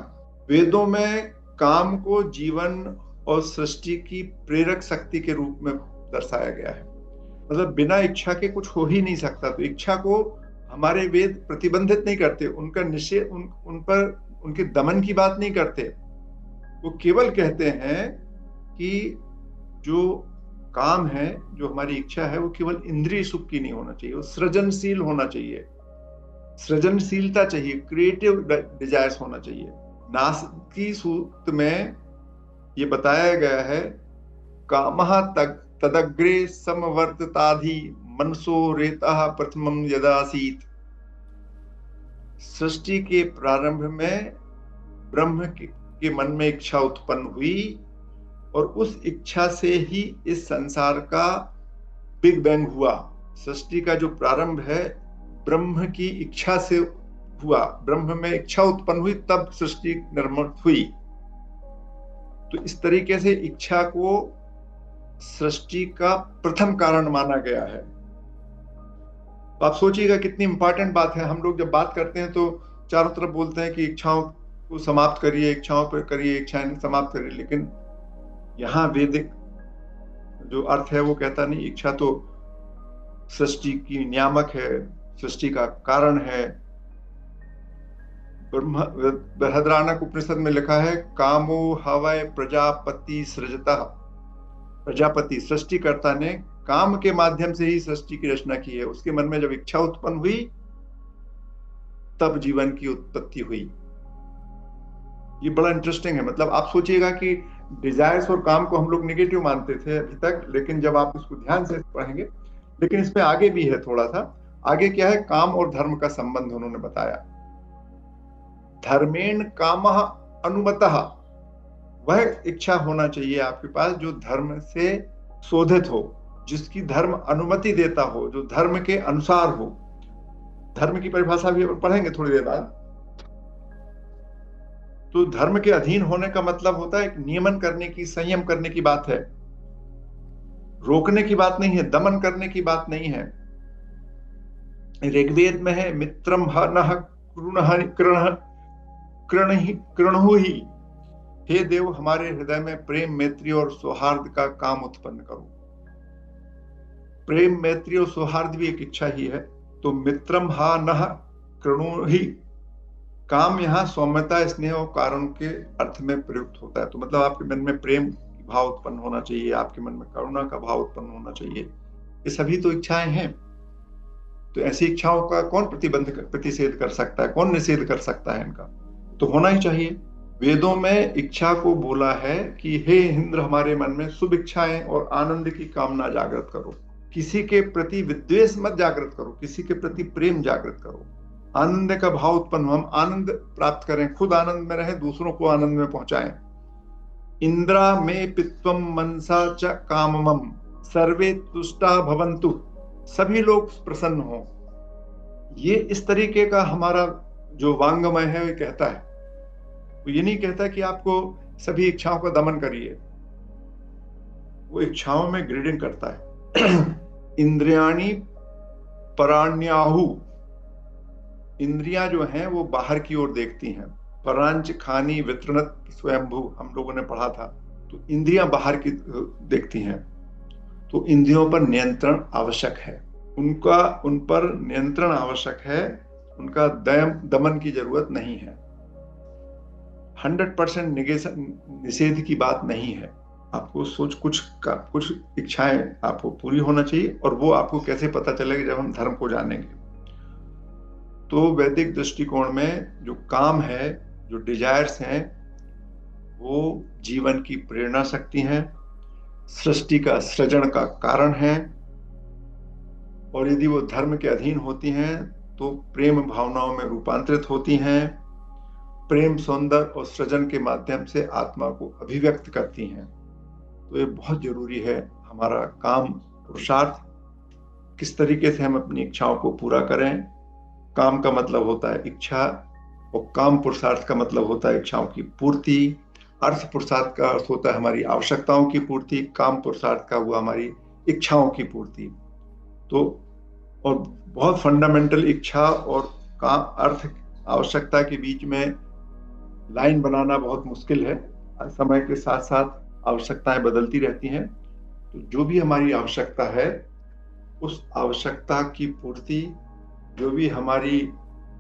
वेदों में काम को जीवन और सृष्टि की प्रेरक शक्ति के रूप में दर्शाया गया है। मतलब बिना इच्छा के कुछ हो ही नहीं सकता। तो इच्छा को हमारे वेद प्रतिबंधित नहीं करते, उनका निषेध, उन पर उनके दमन की बात नहीं करते। वो केवल कहते हैं कि जो काम है, जो हमारी इच्छा है, वो केवल इंद्रिय सुख की नहीं होना चाहिए, वो सृजनशील होना चाहिए, सृजनशीलता चाहिए, क्रिएटिव डिजायर्स होना चाहिए। नासिकी सूक्त में ये बताया गया है, कामः तदग्रे समवर्तताधि मनसो रेतः प्रथमम यदासीत। सृष्टि के प्रारंभ में ब्रह्म के मन में इच्छा उत्पन्न हुई, और उस इच्छा से ही इस संसार का बिग बैंग हुआ। सृष्टि का जो प्रारंभ है ब्रह्म की इच्छा से हुआ, ब्रह्म में इच्छा उत्पन्न हुई, तब सृष्टि निर्मित हुई। तो इस तरीके से इच्छा को सृष्टि का प्रथम कारण माना गया है। तो आप सोचिएगा कितनी इंपॉर्टेंट बात है। हम लोग जब बात करते हैं तो चारों तरफ बोलते हैं कि इच्छाओं को समाप्त करिए, इच्छाओं पर करिए, इच्छाएं समाप्त करिए, लेकिन यहाँ वैदिक जो अर्थ है वो कहता नहीं, इच्छा तो सृष्टि की नियामक है, सृष्टि का कारण है। बृहदारण्यक उपनिषद में लिखा है, कामो हवै प्रजापति सृजतः। प्रजापति सृष्टिकर्ता ने काम के माध्यम से ही सृष्टि की रचना की है। उसके मन में जब इच्छा उत्पन्न हुई तब जीवन की उत्पत्ति हुई। ये बड़ा इंटरेस्टिंग है। मतलब आप सोचिएगा कि डिजायर्स और काम को हम लोग नेगेटिव मानते थे अभी तक, लेकिन जब आप इसको ध्यान से पढ़ेंगे, लेकिन इसमें आगे भी है थोड़ा सा। आगे क्या है, काम और धर्म का संबंध उन्होंने बताया। धर्मेण कामः अनुमतः, वह इच्छा होना चाहिए आपके पास जो धर्म से शोधित हो, जिसकी धर्म अनुमति देता हो, जो धर्म के अनुसार हो। धर्म की परिभाषा भी पढ़ेंगे थोड़ी देर बाद। तो धर्म के अधीन होने का मतलब होता है नियमन करने की, संयम करने की बात है, रोकने की बात नहीं है, दमन करने की बात नहीं है। ऋग्वेद में है मित्रम हनः कृणहु ही, हे देव हमारे हृदय में प्रेम, मैत्री और सौहार्द का काम उत्पन्न करो। प्रेम, मैत्री और सौहार्द भी एक इच्छा ही है। तो मित्रम हा नः कृणु ही, काम यहाँ सौम्यता, स्नेह और कारण के अर्थ में प्रयुक्त होता है। तो मतलब आपके मन में प्रेम भाव उत्पन्न होना चाहिए, आपके मन में करुणा का भाव उत्पन्न होना चाहिए। ये सभी तो इच्छाएं हैं। तो ऐसी इच्छाओं का कौन प्रतिषेध कर सकता है, कौन निषेध कर सकता है? इनका तो होना ही चाहिए। वेदों में इच्छा को बोला है कि हे इंद्र, हमारे मन में शुभ इच्छाएं और आनंद की कामना जागृत करो। किसी के प्रति विद्वेष मत जागृत करो, किसी के प्रति प्रेम जागृत करो। आनंद का भाव उत्पन्न हो, हम आनंद प्राप्त करें, खुद आनंद में रहें, दूसरों को आनंद में पहुंचाएं। इंद्रा में पित्वम मनसा च काममम सर्वे तुष्टा भवन्तु, सभी लोग प्रसन्न हो। ये इस तरीके का हमारा जो वांग्मय है वो कहता है। वो ये नहीं कहता कि आपको सभी इच्छाओं का दमन करिए, वो इच्छाओं में ग्रेडिंग करता है। इंद्रियाणी पराण्याहु, इंद्रियां जो हैं वो बाहर की ओर देखती हैं। परांच खानी वितरणत स्वयंभू, हम लोगों ने पढ़ा था। तो इंद्रियां बाहर की देखती हैं। तो इंद्रियों पर नियंत्रण आवश्यक है, उन पर नियंत्रण आवश्यक है, उनका दमन की जरूरत नहीं है। 100% निषेध की बात नहीं है। आपको कुछ इच्छाएं आपको पूरी होना चाहिए, और वो आपको कैसे पता चलेगा? जब हम धर्म को जानेंगे। तो वैदिक दृष्टिकोण में जो काम है, जो डिजायर्स हैं, वो जीवन की प्रेरणा शक्ति हैं, सृष्टि का सृजन का कारण है। और यदि वो धर्म के अधीन होती हैं तो प्रेम भावनाओं में रूपांतरित होती हैं। प्रेम, सौंदर्य और सृजन के माध्यम से आत्मा को अभिव्यक्त करती हैं। तो ये बहुत जरूरी है हमारा काम पुरुषार्थ, किस तरीके से हम अपनी इच्छाओं को पूरा करें। काम का मतलब होता है इच्छा, और काम पुरुषार्थ का मतलब होता है इच्छाओं की पूर्ति। अर्थ पुरुषार्थ का अर्थ होता है हमारी आवश्यकताओं की पूर्ति, काम पुरुषार्थ का हुआ हमारी इच्छाओं की पूर्ति। तो और बहुत फंडामेंटल इच्छा और काम, अर्थ, आवश्यकता के बीच में लाइन बनाना बहुत मुश्किल है। समय के साथ साथ आवश्यकताएं बदलती रहती हैं। तो जो भी हमारी आवश्यकता है, उस आवश्यकता की पूर्ति, जो भी हमारी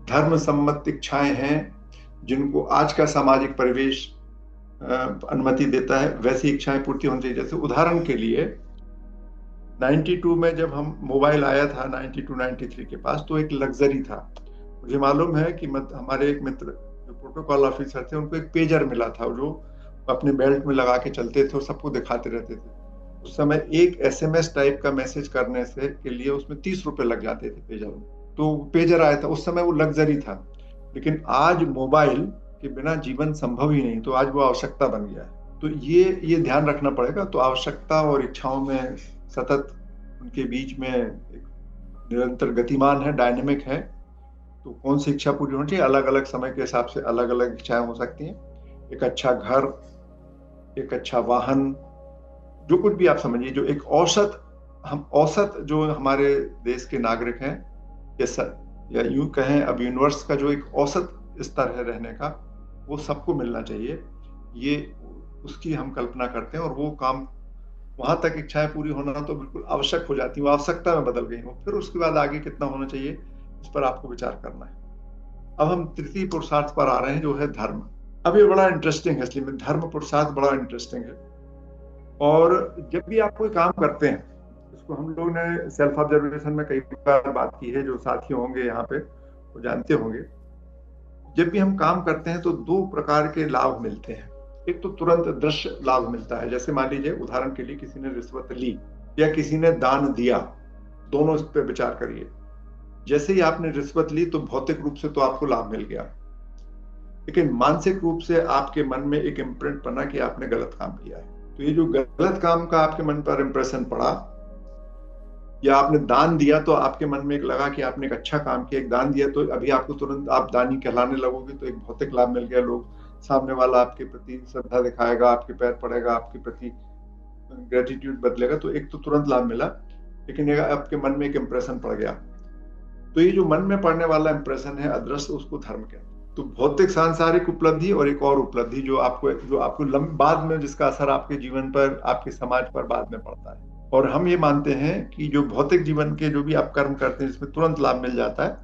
धर्म सम्मत इच्छाएं हैं, जिनको आज का सामाजिक परिवेश अनुमति देता है, वैसी इच्छाएं पूर्ति होनी चाहिए। जैसे उदाहरण के लिए 92 में जब हम मोबाइल आया था, 92-93 के पास, तो एक लग्जरी था। मुझे मालूम है कि हमारे एक मित्र जो प्रोटोकॉल ऑफिसर थे, उनको एक पेजर मिला था जो अपने बेल्ट में लगा के चलते थे और सबको दिखाते रहते थे। उस समय एक SMS टाइप का मैसेज करने से के लिए उसमें 30 रुपए लग जाते थे पेजर में। तो पेजर आया था, उस समय वो लग्जरी था। लेकिन आज मोबाइल के बिना जीवन संभव ही नहीं, तो आज वो आवश्यकता बन गया है। तो ये ध्यान रखना पड़ेगा। तो आवश्यकता और इच्छाओं में सतत, उनके बीच में एक निरंतर गतिमान है, डायनेमिक है। तो कौन सी इच्छा पूरी होनी चाहिए? अलग अलग समय के हिसाब से अलग अलग इच्छाएं हो सकती हैं। एक अच्छा घर, एक अच्छा वाहन, जो कुछ भी आप समझिए, जो एक औसत जो हमारे देश के नागरिक हैं, या यूं कहें अब यूनिवर्स का जो एक औसत स्तर है रहने का, वो सबको मिलना चाहिए। ये उसकी हम कल्पना करते हैं, और वो काम, वहां तक इच्छाएं पूरी होना तो बिल्कुल आवश्यक हो जाती है, वो आवश्यकता में बदल गई हो। फिर उसके बाद आगे कितना होना चाहिए, इस पर आपको विचार करना है। अब हम तृतीय पुरुषार्थ पर आ रहे हैं, जो है धर्म। अब ये बड़ा इंटरेस्टिंग है, इसलिए धर्म पुरुषार्थ बड़ा इंटरेस्टिंग है। और जब भी आप कोई काम करते हैं, इसको हम लोग ने सेल्फ ऑब्जर्वेशन में कई बार बात की है, जो साथी होंगे यहाँ पे वो जानते होंगे। जब भी हम काम करते हैं तो 2 प्रकार के लाभ मिलते हैं। एक तो तुरंत दृश्य लाभ मिलता है, जैसे मान लीजिए उदाहरण के लिए किसी ने रिश्वत ली या किसी ने दान दिया, दोनों इस पे विचार करिए। जैसे ही आपने रिश्वत ली तो भौतिक रूप से तो आपको लाभ मिल गया, लेकिन मानसिक रूप से आपके मन में एक इम्प्रिंट बना कि आपने गलत काम किया है। तो ये जो गलत काम का आपके मन पर इम्प्रेशन पड़ा, या आपने दान दिया तो आपके मन में एक लगा कि आपने एक अच्छा काम किया, एक दान दिया तो अभी आपको तुरंत आप दानी कहलाने लगोगे, तो एक भौतिक लाभ मिल गया, लोग सामने वाला आपके प्रति श्रद्धा दिखाएगा, आपके पैर पड़ेगा, आपके प्रति ग्रेटिट्यूड बदलेगा, तो एक तो तुरंत लाभ मिला, लेकिन ये आपके मन में एक इंप्रेशन पड़ गया। तो ये जो मन में पड़ने वाला इंप्रेशन है अदृश्य, उसको धर्म कहते हैं। तो भौतिक सांसारिक उपलब्धि और एक और उपलब्धि जो आपको बाद में जिसका असर आपके जीवन पर, आपके समाज पर बाद में पड़ता है। और हम ये मानते हैं कि जो भौतिक जीवन के जो भी आप कर्म करते हैं जिसमें तुरंत लाभ मिल जाता है,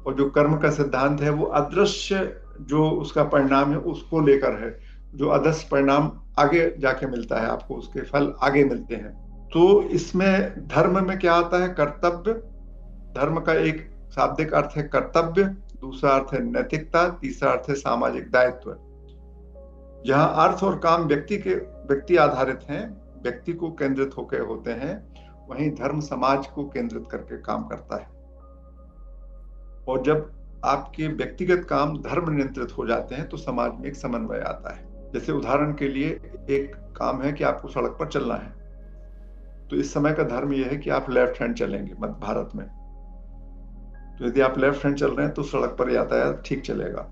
और जो कर्म का सिद्धांत है वो अदृश्य जो उसका परिणाम है उसको लेकर है, जो अदृश्य परिणाम आगे जाके मिलता है आपको, उसके फल आगे मिलते हैं। तो इसमें धर्म में क्या आता है? कर्तव्य। धर्म का एक शाब्दिक अर्थ है कर्तव्य, दूसरा अर्थ है नैतिकता, तीसरा अर्थ है सामाजिक दायित्व। जहां अर्थ और काम व्यक्ति आधारित हैं, व्यक्ति को केंद्रित होकर होते हैं, वहीं धर्म समाज को केंद्रित करके काम करता है। और जब आपके व्यक्तिगत काम धर्म नियंत्रित हो जाते हैं तो समाज में एक समन्वय आता है। जैसे उदाहरण के लिए एक काम है कि आपको सड़क पर चलना है, तो इस समय का धर्म यह है कि आप लेफ्ट हैंड चलेंगे मध्य भारत में। तो यदि आप लेफ्ट हैंड चल रहे हैं तो सड़क पर यातायात ठीक चलेगा।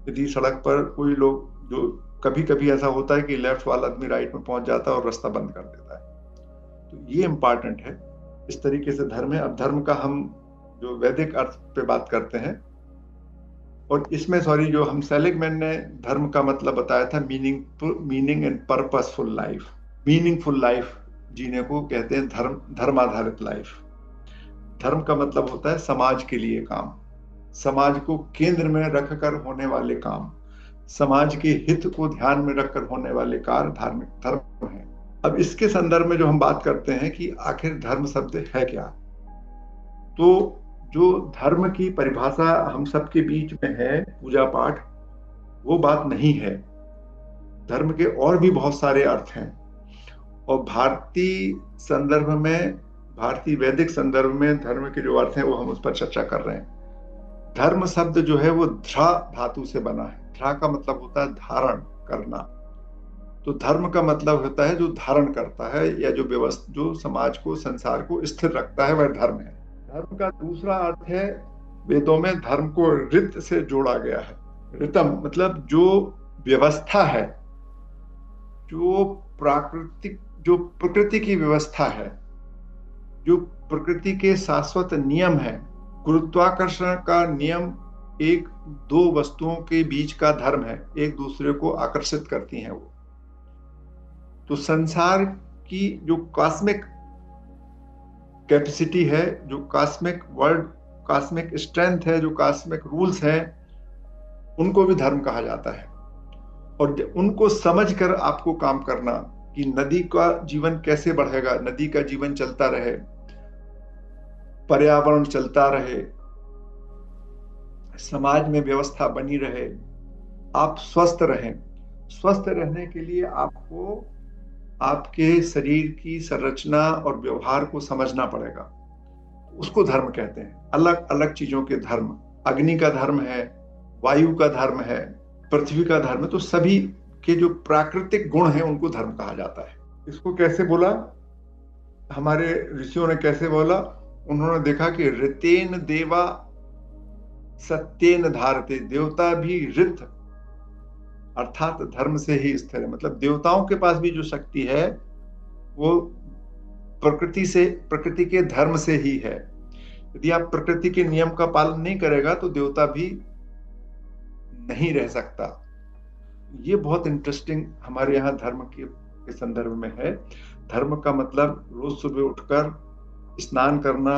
यदि सड़क पर कोई लोग, जो कभी कभी ऐसा होता है कि लेफ्ट वाला आदमी राइट में पहुंच जाता है और रास्ता बंद कर देता है, तो ये इंपॉर्टेंट है। इस तरीके से धर्म है। अब धर्म का हम जो वैदिक अर्थ पे बात करते हैं, और इसमें जो हम सेलिगमैन ने धर्म का मतलब बताया था meaning and purposeful life. Meaningful life जीने को कहते हैं धर्म आधारित लाइफ। धर्म का मतलब होता है समाज के लिए काम, समाज को केंद्र में रखकर होने वाले काम, समाज के हित को ध्यान में रखकर होने वाले कार्य धार्मिक धर्म है। अब इसके संदर्भ में जो हम बात करते हैं कि आखिर धर्म शब्द है क्या, तो जो धर्म की परिभाषा हम सबके बीच में है पूजा पाठ, वो बात नहीं है। धर्म के और भी बहुत सारे अर्थ हैं, और भारतीय संदर्भ में, भारतीय वैदिक संदर्भ में धर्म के जो अर्थ हैं वो हम उस पर चर्चा कर रहे हैं। धर्म शब्द जो है वो ध्रा धातु से बना है। ध्रा का मतलब होता है धारण करना। तो धर्म का मतलब होता है जो धारण करता है, या जो समाज को, संसार को स्थिर रखता है, वह धर्म है। धर्म का दूसरा अर्थ है, वेदों में धर्म को ऋत से जोड़ा गया है। ऋतम मतलब जो व्यवस्था है, जो प्रकृति की व्यवस्था है, जो प्रकृति के शाश्वत नियम है। गुरुत्वाकर्षण का नियम एक दो वस्तुओं के बीच का धर्म है, एक दूसरे को आकर्षित करती हैं वो। तो संसार की जो कॉस्मिक कैपेसिटी है, जो कॉस्मिक वर्ल्ड, कॉस्मिक स्ट्रेंथ है, जो कॉस्मिक रूल्स हैं, उनको भी धर्म कहा जाता है। और उनको समझकर आपको काम करना कि नदी का जीवन कैसे बढ़ेगा, नदी का जीवन चलता रहे, पर्यावरण चलता रहे, समाज में व्यवस्था बनी रहे, आप स्वस्थ रहें। स्वस्थ रहने के लिए आपको आपके शरीर की संरचना और व्यवहार को समझना पड़ेगा, उसको धर्म कहते हैं। अलग अलग चीजों के धर्म, अग्नि का धर्म है, वायु का धर्म है, पृथ्वी का धर्म है। तो सभी के जो प्राकृतिक गुण हैं उनको धर्म कहा जाता है। इसको कैसे बोला हमारे ऋषियों ने, कैसे बोला? उन्होंने देखा कि ऋतेन देवा सत्येन धारते, देवता भी ऋत अर्थात धर्म से ही स्थिर है। मतलब देवताओं के पास भी जो शक्ति है वो प्रकृति के धर्म से ही है। यदि आप प्रकृति के नियम का पालन नहीं करेगा तो देवता भी नहीं रह सकता। ये बहुत इंटरेस्टिंग हमारे यहाँ धर्म के संदर्भ में है। धर्म का मतलब रोज सुबह उठकर स्नान करना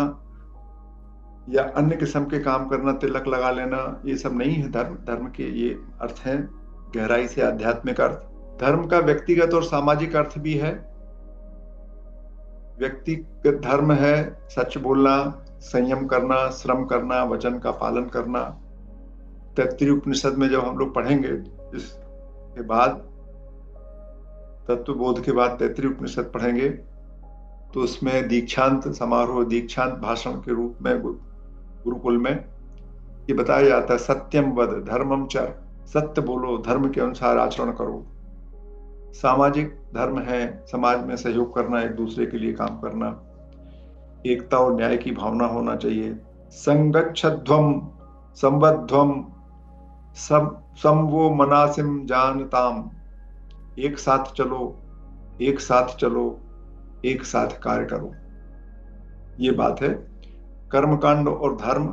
या अन्य किस्म के काम करना, तिलक लगा लेना, ये सब नहीं है धर्म। धर्म के ये अर्थ हैं गहराई से आध्यात्मिक अर्थ। धर्म का व्यक्तिगत और सामाजिक अर्थ भी है। व्यक्तिगत धर्म है सच बोलना, संयम करना, श्रम करना, वचन का पालन करना। तैत्तिरीय उपनिषद में जब हम लोग पढ़ेंगे, इसके बाद तत्वबोध के बाद तैत्तिरीय उपनिषद पढ़ेंगे, तो उसमें दीक्षांत समारोह, दीक्षांत भाषण के रूप में गुरुकुल में ये बताया जाता है, सत्यम वद धर्मम चर, सत्य बोलो, धर्म के अनुसार आचरण करो। सामाजिक धर्म है समाज में सहयोग करना, एक दूसरे के लिए काम करना, एकता और न्याय की भावना होना चाहिए। संगच्छध्वम संबध्वम समवो मनासिम जानताम, एक साथ चलो, एक साथ चलो, एक साथ कार्य करो। ये बात है। कर्मकांड और धर्म,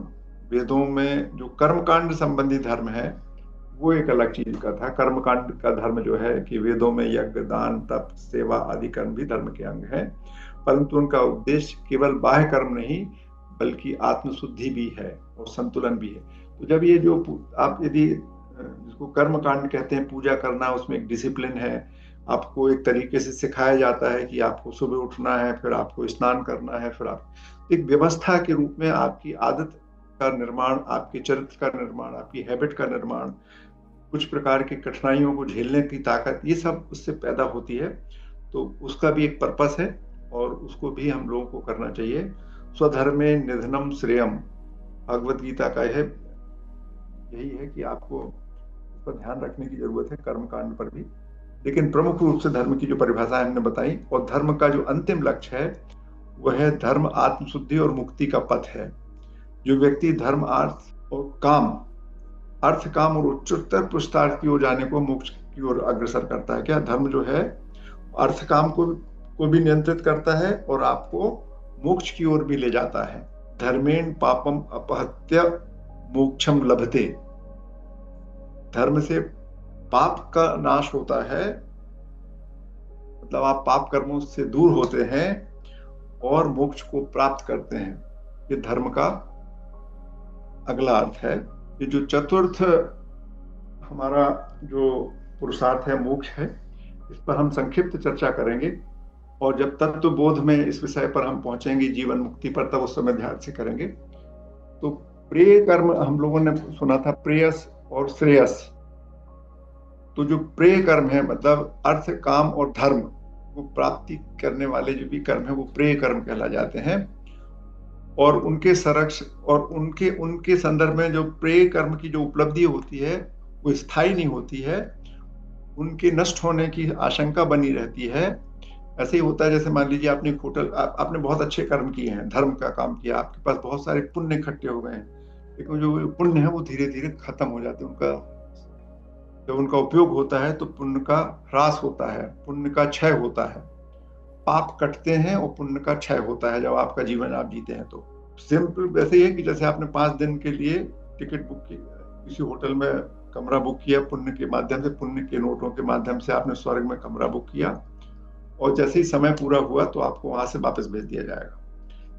वेदों में जो कर्मकांड संबंधी धर्म है वो एक अलग चीज का था। कर्मकांड का धर्म जो है कि वेदों में यज्ञ, दान, तप, सेवा आदि कर्म भी धर्म के अंग हैं, परंतु उनका उद्देश्य केवल बाह्य कर्म नहीं बल्कि आत्मशुद्धि भी है और संतुलन भी है। तो जब ये जो आप यदि जिसको कर्म कांड कहते हैं, पूजा करना, उसमें एक डिसिप्लिन है, आपको एक तरीके से सिखाया जाता है कि आपको सुबह उठना है, फिर आपको स्नान करना है, फिर आप एक व्यवस्था के रूप में आपकी आदत का निर्माण, आपके चरित्र का निर्माण, आपकी हैबिट का निर्माण, कुछ प्रकार की कठिनाइयों को झेलने की ताकत, ये सब उससे पैदा होती है। तो उसका भी एक पर्पस है और उसको भी हम लोगों को करना चाहिए। स्वधर्मे निधनम श्रेयम, भगवत गीता का यही है कि आपको इस पर ध्यान रखने की जरूरत है, कर्मकांड पर भी। लेकिन प्रमुख रूप से धर्म की जो परिभाषा हमने बताई, और धर्म का जो अंतिम लक्ष्य है वह है धर्म आत्मशुद्धि और मुक्ति का पथ है। जो व्यक्ति धर्म, अर्थ और काम, अर्थ, काम और उच्चतर पुरुषार्थ की ओर जाने को, मोक्ष की ओर अग्रसर करता है। क्या धर्म जो है अर्थ काम को भी नियंत्रित करता है और आपको मोक्ष की ओर भी ले जाता है। धर्मेण पापम अपहत्य मोक्षम लभते, धर्म से पाप का नाश होता है, मतलब आप पाप कर्मों से दूर होते हैं और मोक्ष को प्राप्त करते हैं। ये धर्म का अगला अर्थ है। ये जो चतुर्थ हमारा जो पुरुषार्थ है, मोक्ष है, इस पर हम संक्षिप्त चर्चा करेंगे, और जब तत्व बोध में इस विषय पर हम पहुंचेंगे, जीवन मुक्ति पर, तब उस समय ध्यान से करेंगे। तो प्रेय कर्म हम लोगों ने सुना था, प्रेयस और श्रेयस। तो जो प्रेय कर्म है, मतलब अर्थ, काम और धर्म को प्राप्ति करने वाले जो भी कर्म है वो प्रेय कर्म कहला जाते हैं। और उनके संरक्षण और उनके संदर्भ में जो प्रेय कर्म की जो उपलब्धि होती है वो स्थायी नहीं होती है, उनके नष्ट होने की आशंका बनी रहती है। ऐसे ही होता है जैसे मान लीजिए आपने आपने बहुत अच्छे कर्म किए हैं, धर्म का काम किया, आपके पास बहुत सारे पुण्य इकट्ठे हो गए हैं, लेकिन जो पुण्य है वो धीरे धीरे खत्म हो जाते हैं। जब उनका उपयोग होता है तो पुण्य का ह्रास होता है, पुण्य का क्षय होता है, पाप कटते हैं और पुण्य का क्षय होता है जब आपका जीवन आप जीते हैं। तो सिंपल वैसे ही है कि जैसे आपने 5 दिन के लिए टिकट बुक की, किसी होटल में कमरा बुक किया, पुण्य के माध्यम से, पुण्य के नोटों के माध्यम से आपने स्वर्ग में कमरा बुक किया, और जैसे ही समय पूरा हुआ तो आपको वहां से वापस भेज दिया जाएगा।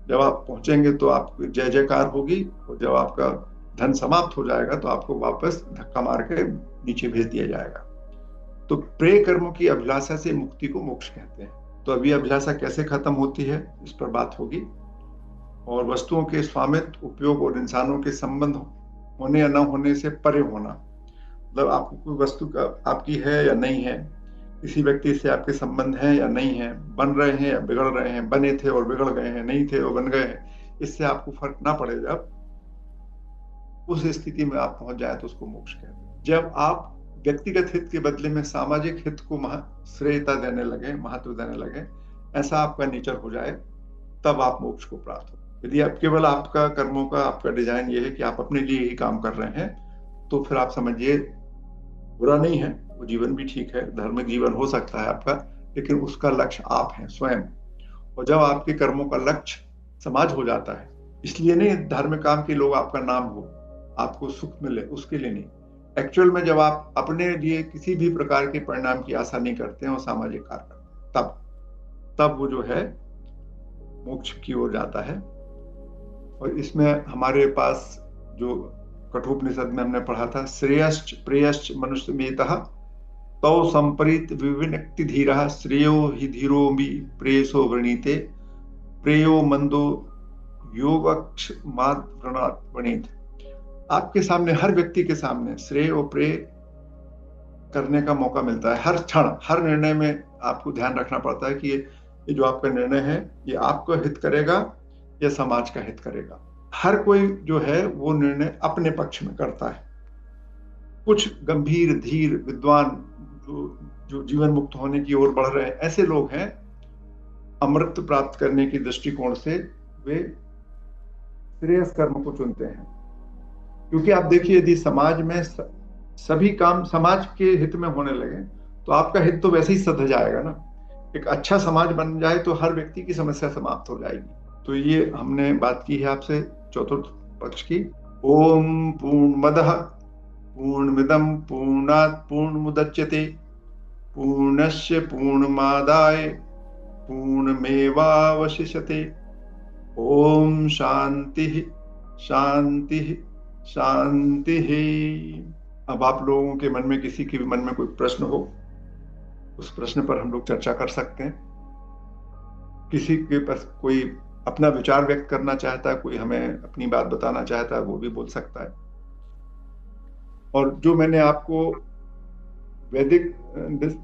जब आप पहुंचेंगे तो आपकी जय जयकार होगी, और जब आपका धन समाप्त हो जाएगा तो आपको वापस धक्का मार के नीचे भेज दिया जाएगा। तो प्रेय कर्मों की अभिलाषा से मुक्ति को मोक्ष कहते हैं। तो अभी अभिलाषा कैसे खत्म होती है इस पर बात होगी, और वस्तुओं के स्वामित्व, उपयोग और इंसानों के संबंध होने या न होने से परे होना, मतलब आपको कोई वस्तु का आपकी है या नहीं है, किसी व्यक्ति से आपके संबंध है या नहीं है, बन रहे हैं या बिगड़ रहे हैं, बने थे और बिगड़ गए हैं, नहीं थे और बन गए हैं, इससे आपको फर्क ना पड़े, जब उस स्थिति में आप पहुंच जाए तो उसको मोक्ष कहते हैं। जब आप व्यक्तिगत हित के बदले में सामाजिक हित को श्रेयता देने लगे, महत्व देने लगे, ऐसा आपका नेचर हो जाए, तब आप मोक्ष को प्राप्त हो। यदि आप केवल आपका कर्मों का आपका डिजाइन ये है कि आप अपने लिए ही काम कर रहे हैं, तो फिर आप समझिए बुरा नहीं है, वो जीवन भी ठीक है, धार्मिक जीवन हो सकता है आपका, लेकिन उसका लक्ष्य आप हैं स्वयं। और जब आपके कर्मों का लक्ष्य समाज हो जाता है, इसलिए नहीं धार्मिक काम के लोग आपका नाम हो, आपको सुख मिले, उसके लिए नहीं, एक्चुअल में जब आप अपने लिए किसी भी प्रकार के परिणाम की आशा नहीं करते हैं और सामाजिक कार्य करते हैं, तब वो जो है मोक्ष की ओर जाता है। और इसमें हमारे पास जो कठोपनिषद में हमने पढ़ा था, श्रेयश्च प्रेयश्च मनुष्य मेतः तौ संपरीत विविनक्ति धीरः श्रेयो हि धीरो भी प्रेयसो वृणीते प्रेयो मंदो योगक्ष माद वृणीत। आपके सामने, हर व्यक्ति के सामने श्रेय और प्रेय करने का मौका मिलता है। हर क्षण, हर निर्णय में आपको ध्यान रखना पड़ता है कि ये जो आपका निर्णय है ये आपका हित करेगा या समाज का हित करेगा। हर कोई जो है वो निर्णय अपने पक्ष में करता है। कुछ गंभीर धीर विद्वान जो जो जीवन मुक्त होने की ओर बढ़ रहे हैं, ऐसे लोग हैं, अमृत प्राप्त करने की दृष्टिकोण से वे श्रेयस कर्म को चुनते हैं। क्योंकि आप देखिए, यदि समाज में सभी काम समाज के हित में होने लगे तो आपका हित तो वैसे ही सध जाएगा ना। एक अच्छा समाज बन जाए तो हर व्यक्ति की समस्या समाप्त हो जाएगी। तो ये हमने बात की है आपसे चतुर्थ पक्ष की। ओम पूर्णमदः पूर्णमिदं पूर्णात् पूर्णमुदच्यते पूर्णस्य पूर्णमादाय पूर्णमेवावशिष्यते। ओम शांति शांति शांति। अब आप लोगों के मन में, किसी के भी मन में कोई प्रश्न हो, उस प्रश्न पर हम लोग चर्चा कर सकते हैं। किसी के पास कोई अपना विचार व्यक्त करना चाहता है, कोई हमें अपनी बात बताना चाहता है, वो भी बोल सकता है। और जो मैंने आपको वैदिक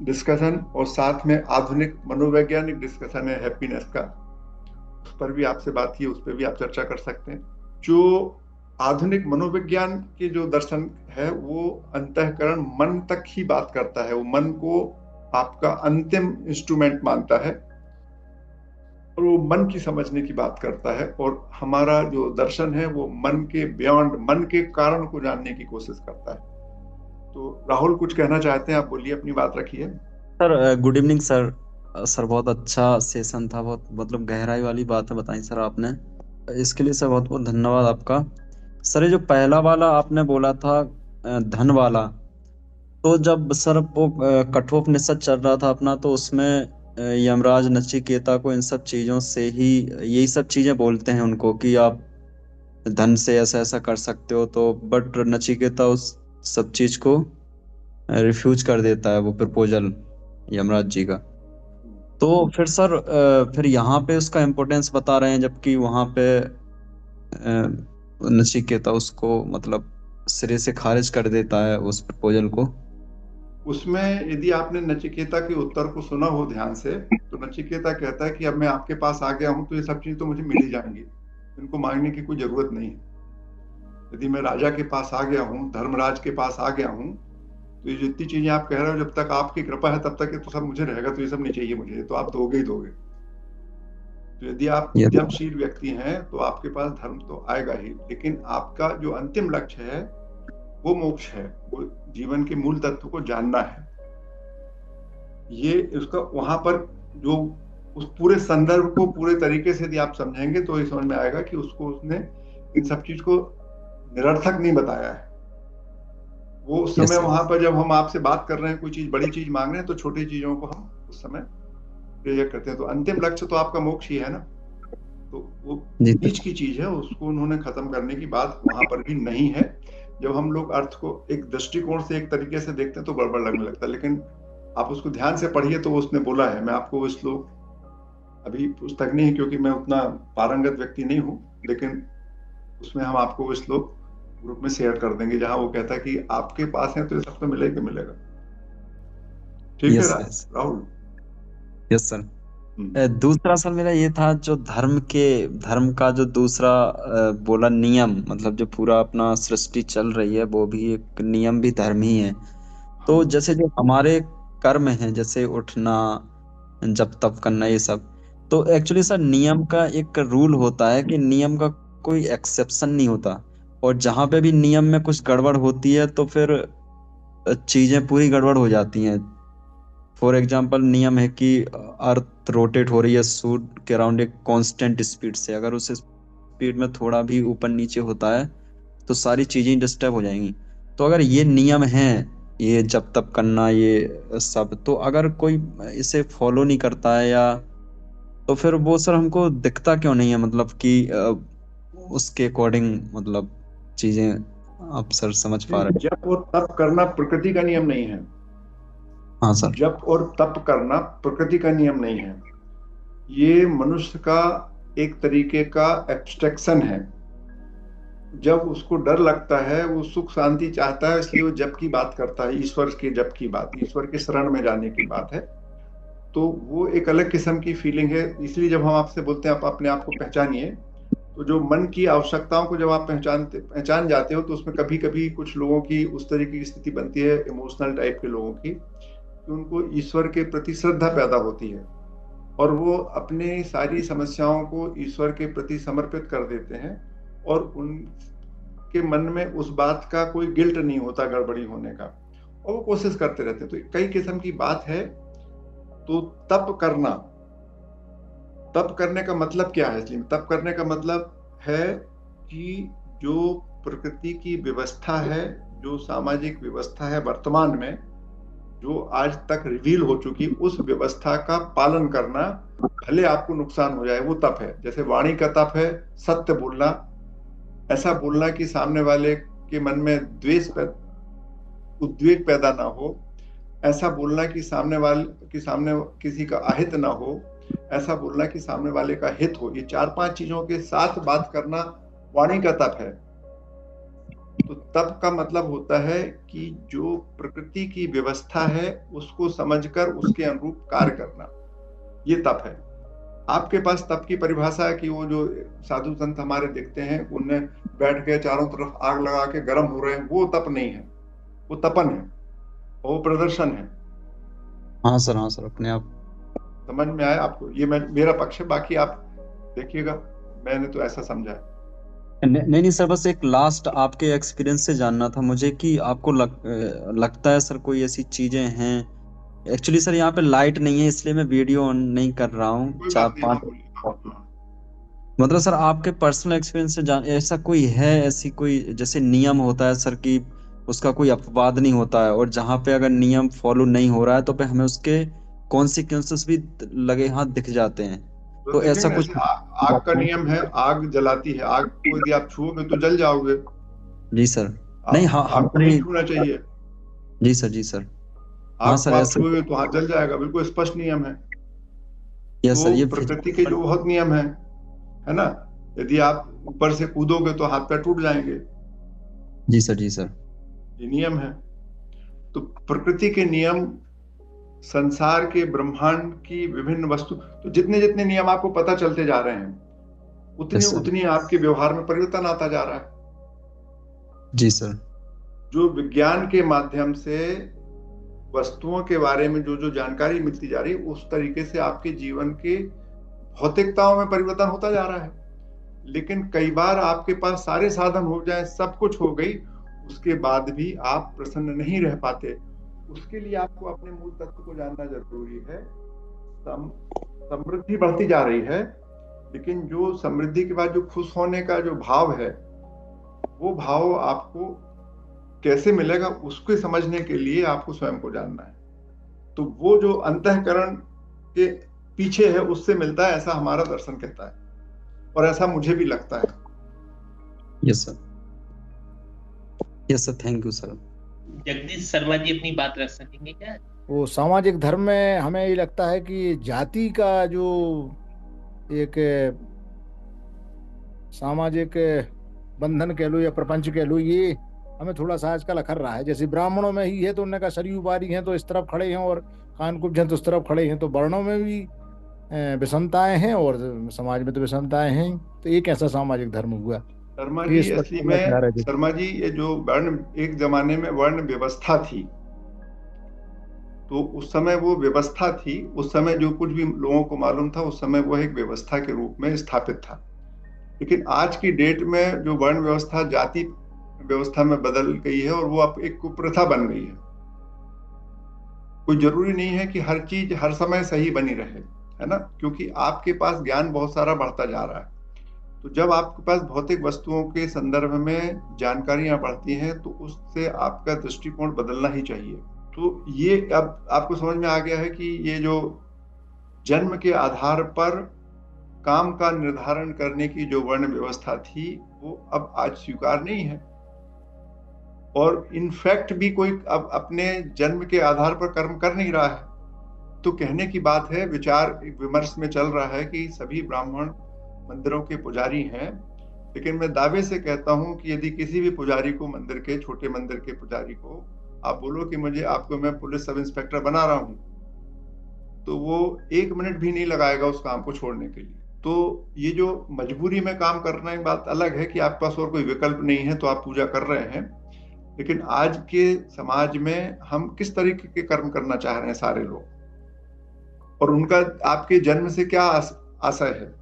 डिस्कशन और साथ में आधुनिक मनोवैज्ञानिक डिस्कशन है हैप्पीनेस का, उस पर भी आपसे बात की, उस पर भी आप चर्चा कर सकते हैं। जो आधुनिक मनोविज्ञान के जो दर्शन है वो अंतःकरण मन तक ही बात करता है। वो मन को आपका अंतिम इंस्ट्रूमेंट मानता है और वो मन की समझने की बात करता है। और हमारा जो दर्शन है वो मन के बियॉन्ड, मन के कारण को जानने की कोशिश करता है। तो राहुल कुछ कहना चाहते हैं, आप बोलिए, अपनी बात रखिए। Sir good evening sir. Sir बहुत अच्छा सेशन था, बहुत मतलब गहराई वाली बातें बताई सर आपने। इसके लिए सर बहुत बहुत धन्यवाद आपका। सर ये जो पहला वाला आपने बोला था धन वाला, तो जब सर वो कठोपनिषद चल रहा था अपना, तो उसमें यमराज नचिकेता को इन सब चीजों से ही यही सब चीजें बोलते हैं उनको कि आप धन से ऐसा ऐसा कर सकते हो, तो बट नचिकेता उस सब चीज को रिफ्यूज कर देता है, वो प्रपोजल यमराज जी का। तो फिर सर फिर यहाँ पे उसका इम्पोर्टेंस बता रहे हैं, जबकि वहां पे नचिकेता उसको मतलब सिरे से खारिज कर देता है उस प्रपोजल को। उसमें यदि आपने नचिकेता के उत्तर को सुना हो ध्यान से, तो नचिकेता कहता है कि अब मैं आपके पास आ गया हूं तो ये सब चीज तो मुझे मिल ही जाएंगी, इनको मांगने की कोई जरूरत नहीं है। यदि मैं राजा के पास आ गया हूँ, धर्मराज के पास आ गया हूँ, तो ये जितनी चीजें आप कह रहे हो, जब तक आपकी कृपा है तब तक ये तो सब मुझे रहेगा, तो ये सब नहीं चाहिए मुझे, ये तो आप दोगे ही दोगे। तो यदि आप ये उद्यमशील व्यक्ति हैं तो आपके पास धर्म तो आएगा ही, लेकिन आपका जो अंतिम लक्ष्य है वो मोक्ष है, वो जीवन के मूल तत्व को जानना है। ये उसका वहां पर जो उस पूरे संदर्भ को पूरे तरीके से यदि आप समझेंगे तो ये समझ में आएगा कि उसको उसने इन सब चीज को निरर्थक नहीं बताया है। वो उस यस समय सर। वहां पर जब हम आपसे बात कर रहे हैं, कोई चीज बड़ी चीज मांग रहे हैं, तो छोटी चीजों को हम उस समय रिजेक्ट करते हैं। तो अंतिम लक्ष्य तो आपका मोक्ष ही है ना। तो वो जी बीच सर। की चीज है, उसको उन्होंने खत्म करने की बात वहां पर भी नहीं है। जब हम लोग अर्थ को एक दृष्टिकोण से एक तरीके से देखते हैं तो गड़बड़ लगने लगता है, लेकिन आप उसको ध्यान से पढ़िए तो उसने बोला है। मैं आपको वो श्लोक अभी पुस्तक नहीं है क्योंकि मैं उतना पारंगत व्यक्ति नहीं हूँ, लेकिन उसमें हम आपको वो श्लोक ग्रुप में शेयर कर देंगे जहां वो कहता है कि आपके पास है तो ये सब तो मिलेगा मिलेगा। ठीक है yes yes. Rahul. Yes sir. हम्म। दूसरा सर मेरा ये था, जो धर्म का जो दूसरा बोला नियम, मतलब जो पूरा अपना सृष्टि चल रही है वो भी एक नियम भी धर्म ही है। तो हम जैसे जो हमारे कर्म हैं, जैसे उठना, जप तप करना, ये सब, तो एक्चुअली सर नियम का एक रूल होता है कि नियम का कोई एक्सेप्शन नहीं होता। और जहां पे भी नियम में कुछ गड़बड़ होती है तो फिर चीजें पूरी गड़बड़ हो जाती हैं। फॉर एग्जाम्पल नियम है कि अर्थ रोटेट हो रही है सूर्य के अराउंड एक कांस्टेंट स्पीड से, अगर उस स्पीड में थोड़ा भी ऊपर नीचे होता है तो सारी चीजें डिस्टर्ब हो जाएंगी। तो अगर ये नियम है, ये जब तब करना, ये सब, तो अगर कोई इसे फॉलो नहीं करता है या, तो फिर वो सर हमको दिखता क्यों नहीं है, मतलब कि उसके अकॉर्डिंग मतलब चीजें, आप सर समझ पा रहे हैं? जप और तप करना प्रकृति का नियम नहीं है। हाँ सर। जप और तप करना प्रकृति का नियम नहीं है। ये मनुष्य का एक तरीके का एब्स्ट्रैक्शन है। जब उसको डर लगता है, वो सुख शांति चाहता है, इसलिए वो जप की बात करता है, ईश्वर के जप की बात, ईश्वर के शरण में जाने की बात है। तो वो एक अलग किस्म की फीलिंग है। इसलिए जब हम आपसे बोलते हैं आप अपने आप को पहचानिए, तो जो मन की आवश्यकताओं को जब आप पहचान जाते हो, तो उसमें कभी कभी कुछ लोगों की उस तरीके की स्थिति बनती है, इमोशनल टाइप के लोगों की, कि उनको ईश्वर के प्रति श्रद्धा पैदा होती है और वो अपनी सारी समस्याओं को ईश्वर के प्रति समर्पित कर देते हैं, और उनके मन में उस बात का कोई गिल्ट नहीं होता गड़बड़ी होने का, और वो कोशिश करते रहते हैं। तो कई किस्म की बात है। तो तप करना, तप करने का मतलब क्या है? इसलिए तप करने का मतलब है कि जो प्रकृति की व्यवस्था है, जो सामाजिक व्यवस्था है वर्तमान में, जो आज तक रिवील हो चुकी, उस व्यवस्था का पालन करना, भले आपको नुकसान हो जाए, वो तप है। जैसे वाणी का तप है सत्य बोलना, ऐसा बोलना कि सामने वाले के मन में उद्वेग पैदा ना हो, ऐसा बोलना कि सामने किसी का अहित ना हो, ऐसा बोलना कि सामने वाले का हित हो। ये 4-5 चीजों के साथ बात करना वाणी का तप है। तो तप का मतलब होता है कि जो प्रकृति की व्यवस्था है उसको समझकर उसके अनुरूप कार्य करना, ये तप है। आपके पास तप की परिभाषा है कि वो जो साधु संत हमारे देखते हैं, उनने बैठ के चारों तरफ आग लगा के गर्म हो रहे हैं, वो तप नहीं है, वो तपन है, वो प्रदर्शन है। हाँ सर, अपने आप समझ में आया आपको? ये मेरा पक्ष है, बाकी आप देखिएगा, मैंने तो ऐसा समझा है। नहीं सर, बस एक लास्ट आपके एक्सपीरियंस से जानना था मुझे कि आपको लगता है सर कोई ऐसी चीजें हैं। एक्चुअली सर यहाँ पे लाइट नहीं है, इसलिए मैं वीडियो ऑन नहीं कर रहा हूँ कोई चार बात नहीं, हाँ पाँच बोलिए। हाँ, मतलब सर आपके पर्सनल एक्सपीरियंस से जान, ऐसा कोई है, ऐसी कोई जैसे नियम होता है सर कि उसका कोई अपवाद नहीं होता है, और जहाँ पे अगर नियम फॉलो नहीं हो रहा है तो पे हमें उसके कॉन्सिक्वेंसेस भी लगे हाथ दिख जाते हैं, तो तो देखेंगे ऐसा ना, कुछ? जैसे आग का नियम है, आग जलाती है, आग को यदि आप छुओगे तो जल जाओगे। जी सर। नहीं, हाँ आग को नहीं हमने। छूना चाहिए। जी सर। हाँ आग को सर, आप ऐसे। छुओगे तो हाथ जल जाएगा, बिल्कुल स्पष्ट नियम है। यस सर, तो ये प्रकृति के जो बहुत नियम है ना, यदि आप ऊपर से कूदोगे तो हाथ पैर टूट जाएंगे, जी सर। ये नियम है। तो प्रकृति के नियम, संसार के, ब्रह्मांड की विभिन्न वस्तु, तो जितने जितने नियम आपको पता चलते जा रहे हैं, उतनी यस सर। उतनी आपके व्यवहार में परिवर्तन आता जा रहा है। जी सर। जो विज्ञान के माध्यम से वस्तुओं के बारे में जो जो जानकारी मिलती जा रही है, उस तरीके से आपके जीवन के भौतिकताओं में परिवर्तन होता जा रहा है। लेकिन कई बार आपके पास सारे साधन हो जाए, सब कुछ हो गई, उसके बाद भी आप प्रसन्न नहीं रह पाते। उसके लिए आपको अपने मूल तत्व को जानना जरूरी है। समृद्धि बढ़ती जा रही है, लेकिन जो समृद्धि के बाद जो खुश होने का जो भाव है, वो भाव आपको कैसे मिलेगा, उसको समझने के लिए आपको स्वयं को जानना है। तो वो जो अंतःकरण के पीछे है, उससे मिलता है, ऐसा हमारा दर्शन कहता है, और ऐसा मुझे भी लगता है। Yes sir. Yes sir, thank you sir. Jagdish Sharma ji अपनी बात रख सकेंगे क्या? वो सामाजिक धर्म में हमें ये लगता है कि जाति का जो एक सामाजिक बंधन कह लो या प्रपंच कह लो, ये हमें थोड़ा सा आजकल अखर रहा है। जैसे ब्राह्मणों में ही है तो उन्होंने कहा सरयू पारी हैं तो इस तरफ खड़े हैं, और कानकुब्ज हैं तो उस तरफ खड़े हैं। तो वर्णों में भी विषमताएं हैं और समाज में तो विषमताएं हैं। तो एक ऐसा सामाजिक धर्म हुआ। शर्मा ये जी, इस पर असली क्या ख्याल है में जी? शर्मा जी, ये जो वर्ण, एक जमाने में वर्ण व्यवस्था थी, तो उस समय वो व्यवस्था थी, उस समय जो कुछ भी लोगों को मालूम था, उस समय वो एक व्यवस्था के रूप में स्थापित था। लेकिन आज की डेट में जो वर्ण व्यवस्था जाति व्यवस्था में बदल गई है, और वो अब एक कुप्रथा बन गई है। कोई जरूरी नहीं है कि हर चीज हर समय सही बनी रहे, है ना, क्योंकि आपके पास ज्ञान बहुत सारा बढ़ता जा रहा है। तो जब आपके पास भौतिक वस्तुओं के संदर्भ में जानकारियां बढ़ती हैं, तो उससे आपका दृष्टिकोण बदलना ही चाहिए। तो ये अब आपको समझ में आ गया है कि ये जो जन्म के आधार पर काम का निर्धारण करने की जो वर्ण व्यवस्था थी, वो अब आज स्वीकार नहीं है। और इनफैक्ट भी कोई अब अपने जन्म के आधार पर कर्म कर नहीं रहा है। तो कहने की बात है, विचार विमर्श में चल रहा है कि सभी ब्राह्मण मंदिरों के पुजारी हैं, लेकिन मैं दावे से कहता हूं कि यदि किसी भी पुजारी को, मंदिर के, छोटे मंदिर के पुजारी को आप बोलो कि मुझे, आपको मैं पुलिस सब इंस्पेक्टर बना रहा हूं, तो वो 1 मिनट भी नहीं लगाएगा उस काम को छोड़ने के लिए। तो ये जो मजबूरी में काम करना की बात अलग है कि आपके पास और कोई विकल्प नहीं है तो आप पूजा कर रहे हैं, लेकिन आज के समाज में हम किस तरीके के कर्म करना चाह रहे हैं सारे लोग, और उनका आपके जन्म से क्या आशय है?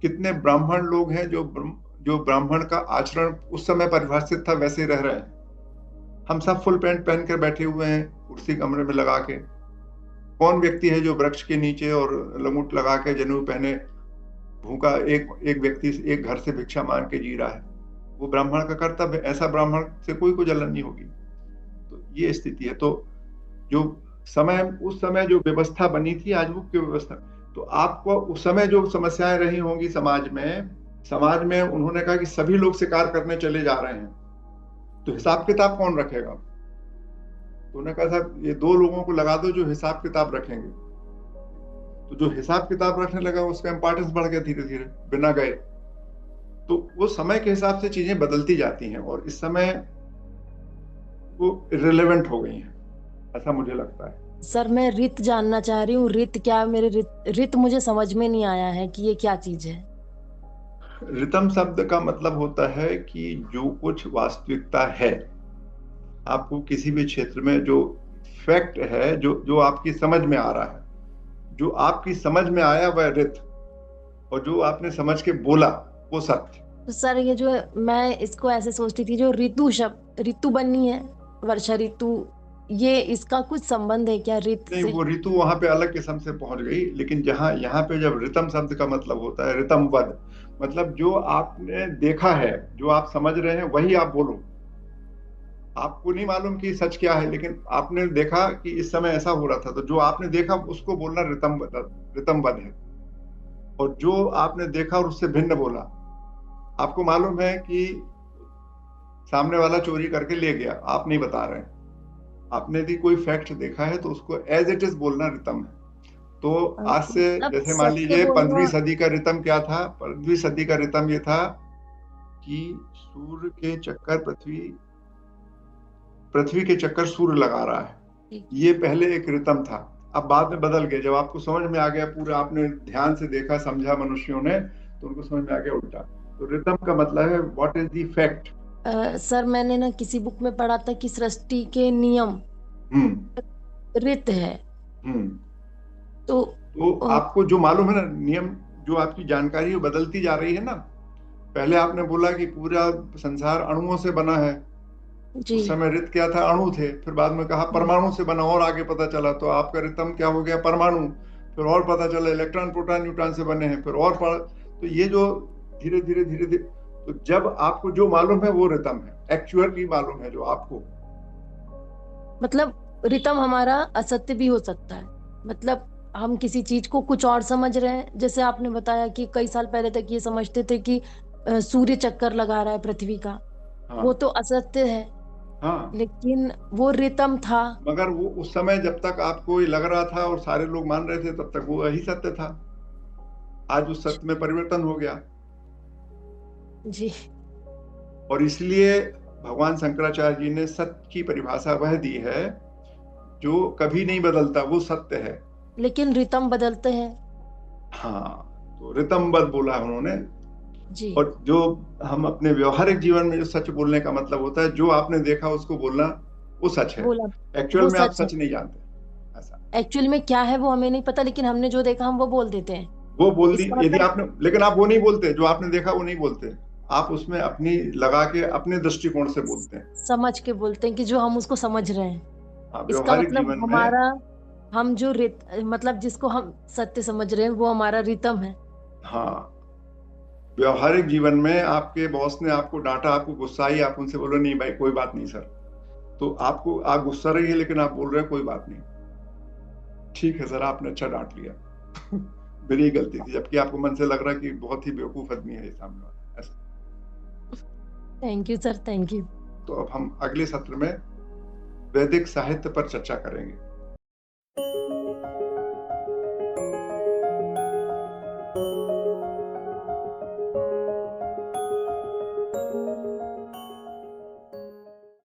कितने ब्राह्मण लोग हैं जो ब्राह्मण का आचरण उस समय परिभाषित था वैसे रह रहे हैं? हम सब फुल पैंट पहन कर बैठे हुए हैं कुर्सी कमरे में लगा के। कौन व्यक्ति है जो वृक्ष के नीचे और लंगोट लगा के जनेऊ पहने भूखा एक व्यक्ति एक घर से भिक्षा मांग के जी रहा है? वो ब्राह्मण का कर्तव्य, ऐसा ब्राह्मण से कोई जलन नहीं होगी। तो ये स्थिति है। तो जो समय उस समय जो व्यवस्था बनी थी, आज वो क्यों व्यवस्था? तो आपको उस समय जो समस्याएं रही होंगी समाज में उन्होंने कहा कि सभी लोग शिकार करने चले जा रहे हैं, तो हिसाब किताब कौन रखेगा? तो उन्होंने कहा साहब ये 2 लोगों को लगा दो जो हिसाब किताब रखेंगे। तो जो हिसाब किताब रखने लगा उसका इंपॉर्टेंस बढ़ गया धीरे धीरे बिना गए। तो वो समय के हिसाब से चीजें बदलती जाती हैं और इस समय वो इररिलेवेंट हो गई हैं, ऐसा मुझे लगता है। सर मैं रित जानना चाह रही हूँ, रित क्या? मेरे रित मुझे समझ में नहीं आया है कि ये क्या चीज है। रितम शब्द का मतलब होता है कि जो कुछ वास्तविकता है, आपको किसी भी क्षेत्र में जो फैक्ट है, जो आपकी समझ में आ रहा है, जो आपकी समझ में आया वह रित, और जो आपने समझ के बोला वो सत्य। तो सर ये जो मैं इसको ऐसे सोचती थी, जो ऋतु शब्द, ऋतु बननी है, वर्षा ऋतु, ये इसका कुछ संबंध है क्या रित नहीं, से? वो ऋतु वहां पे अलग किस्म से पहुंच गई, लेकिन जहां यहाँ पे जब रितम शब्द का मतलब होता है रितम वद, मतलब जो आपने देखा है, जो आप समझ रहे हैं वही आप बोलो। आपको नहीं मालूम कि सच क्या है, लेकिन आपने देखा कि इस समय ऐसा हो रहा था, तो जो आपने देखा उसको बोलना रितम वद है। और जो आपने देखा और उससे भिन्न बोला, आपको मालूम है कि सामने वाला चोरी करके ले गया, आप नहीं बता रहे हैं, आपने यदि कोई फैक्ट देखा है तो उसको एज इट इज बोलना रितम है। तो आज से जैसे मान लीजिए 15वीं सदी का रितम क्या था? 15वीं सदी का रितम ये था कि सूर्य के चक्कर पृथ्वी के चक्कर सूर्य लगा रहा है, ये पहले एक रितम था। अब बाद में बदल गया, जब आपको समझ में आ गया पूरा, आपने ध्यान से देखा समझा मनुष्यों ने, तो उनको समझ में आ गया उल्टा। तो रितम का मतलब है what is the fact. Sir मैंने ना किसी बुक में पढ़ा था कि सृष्टि के नियम रित है। तो आपको जो मालूम है ना नियम, जो आपकी जानकारी बदलती जा रही है ना। पहले आपने बोला कि पूरा संसार अणुओं से बना है, उस समय रित क्या था? अणु थे। फिर बाद में कहा परमाणु से बना, और आगे पता चला तो आपका रितम क्या हो गया? परमाणु। फिर और पता चला इलेक्ट्रॉन प्रोटॉन न्यूट्रॉन से बने हैं, फिर और तो ये जो धीरे धीरे तो जब आपको जो मालूम है वो रितम है, एक्चुअली मालूम है जो आपको। मतलब रितम हमारा असत्य भी हो सकता है, मतलब हम किसी चीज को कुछ और समझ रहे हैं। जैसे आपने बताया कि कई साल पहले तक ये समझते थे कि सूर्य चक्कर लगा रहा है पृथ्वी का। हाँ। वो तो असत्य है। हाँ। लेकिन वो रितम था। मगर वो उस समय जब तक आपको ये लग रहा था और सारे लोग मान रहे थे, तब तक वो यही सत्य था। आज उस सत्य में परिवर्तन हो गया जी। और इसलिए भगवान शंकराचार्य जी ने सत्य की परिभाषा वह दी है जो कभी नहीं बदलता, वो सत्य है। लेकिन रितम बदलते हैं। हाँ, तो रितमबद्ध बोला उन्होंने जी। और जो हम अपने व्यवहारिक जीवन में जो सच बोलने का मतलब होता है, जो आपने देखा उसको बोलना, वो सच है। एक्चुअल में आप सच नहीं जानते। ऐसा एक्चुअल में क्या है वो हमें नहीं पता, लेकिन हमने जो देखा हम वो बोल देते हैं। वो बोल दी यदि आपने, लेकिन आप वो नहीं बोलते, जो आपने देखा वो नहीं बोलते, आप उसमें अपनी लगा के अपने दृष्टिकोण से बोलते हैं, समझ के बोलते हैं कि जो हम उसको समझ रहे हैं। इसका मतलब हमारा हम जो मतलब जिसको हम सत्य समझ रहे हैं वो हमारा रितम है। हाँ, व्यवहारिक जीवन में आपके बॉस ने आपको डांटा, आपको गुस्सा आई, आप उनसे बोलो नहीं भाई कोई बात नहीं सर, तो आपको आप गुस्सा रही है लेकिन आप बोल रहे हैं कोई बात नहीं, ठीक है सर आपने अच्छा डांट लिया मेरी गलती थी, जबकि आपको मन से लग रहा है कि बहुत ही बेवकूफ आदमी है सामने वाला। ऐसा। Thank you sir, thank you. तो अब हम अगले सत्र में वैदिक साहित्य पर चर्चा करेंगे।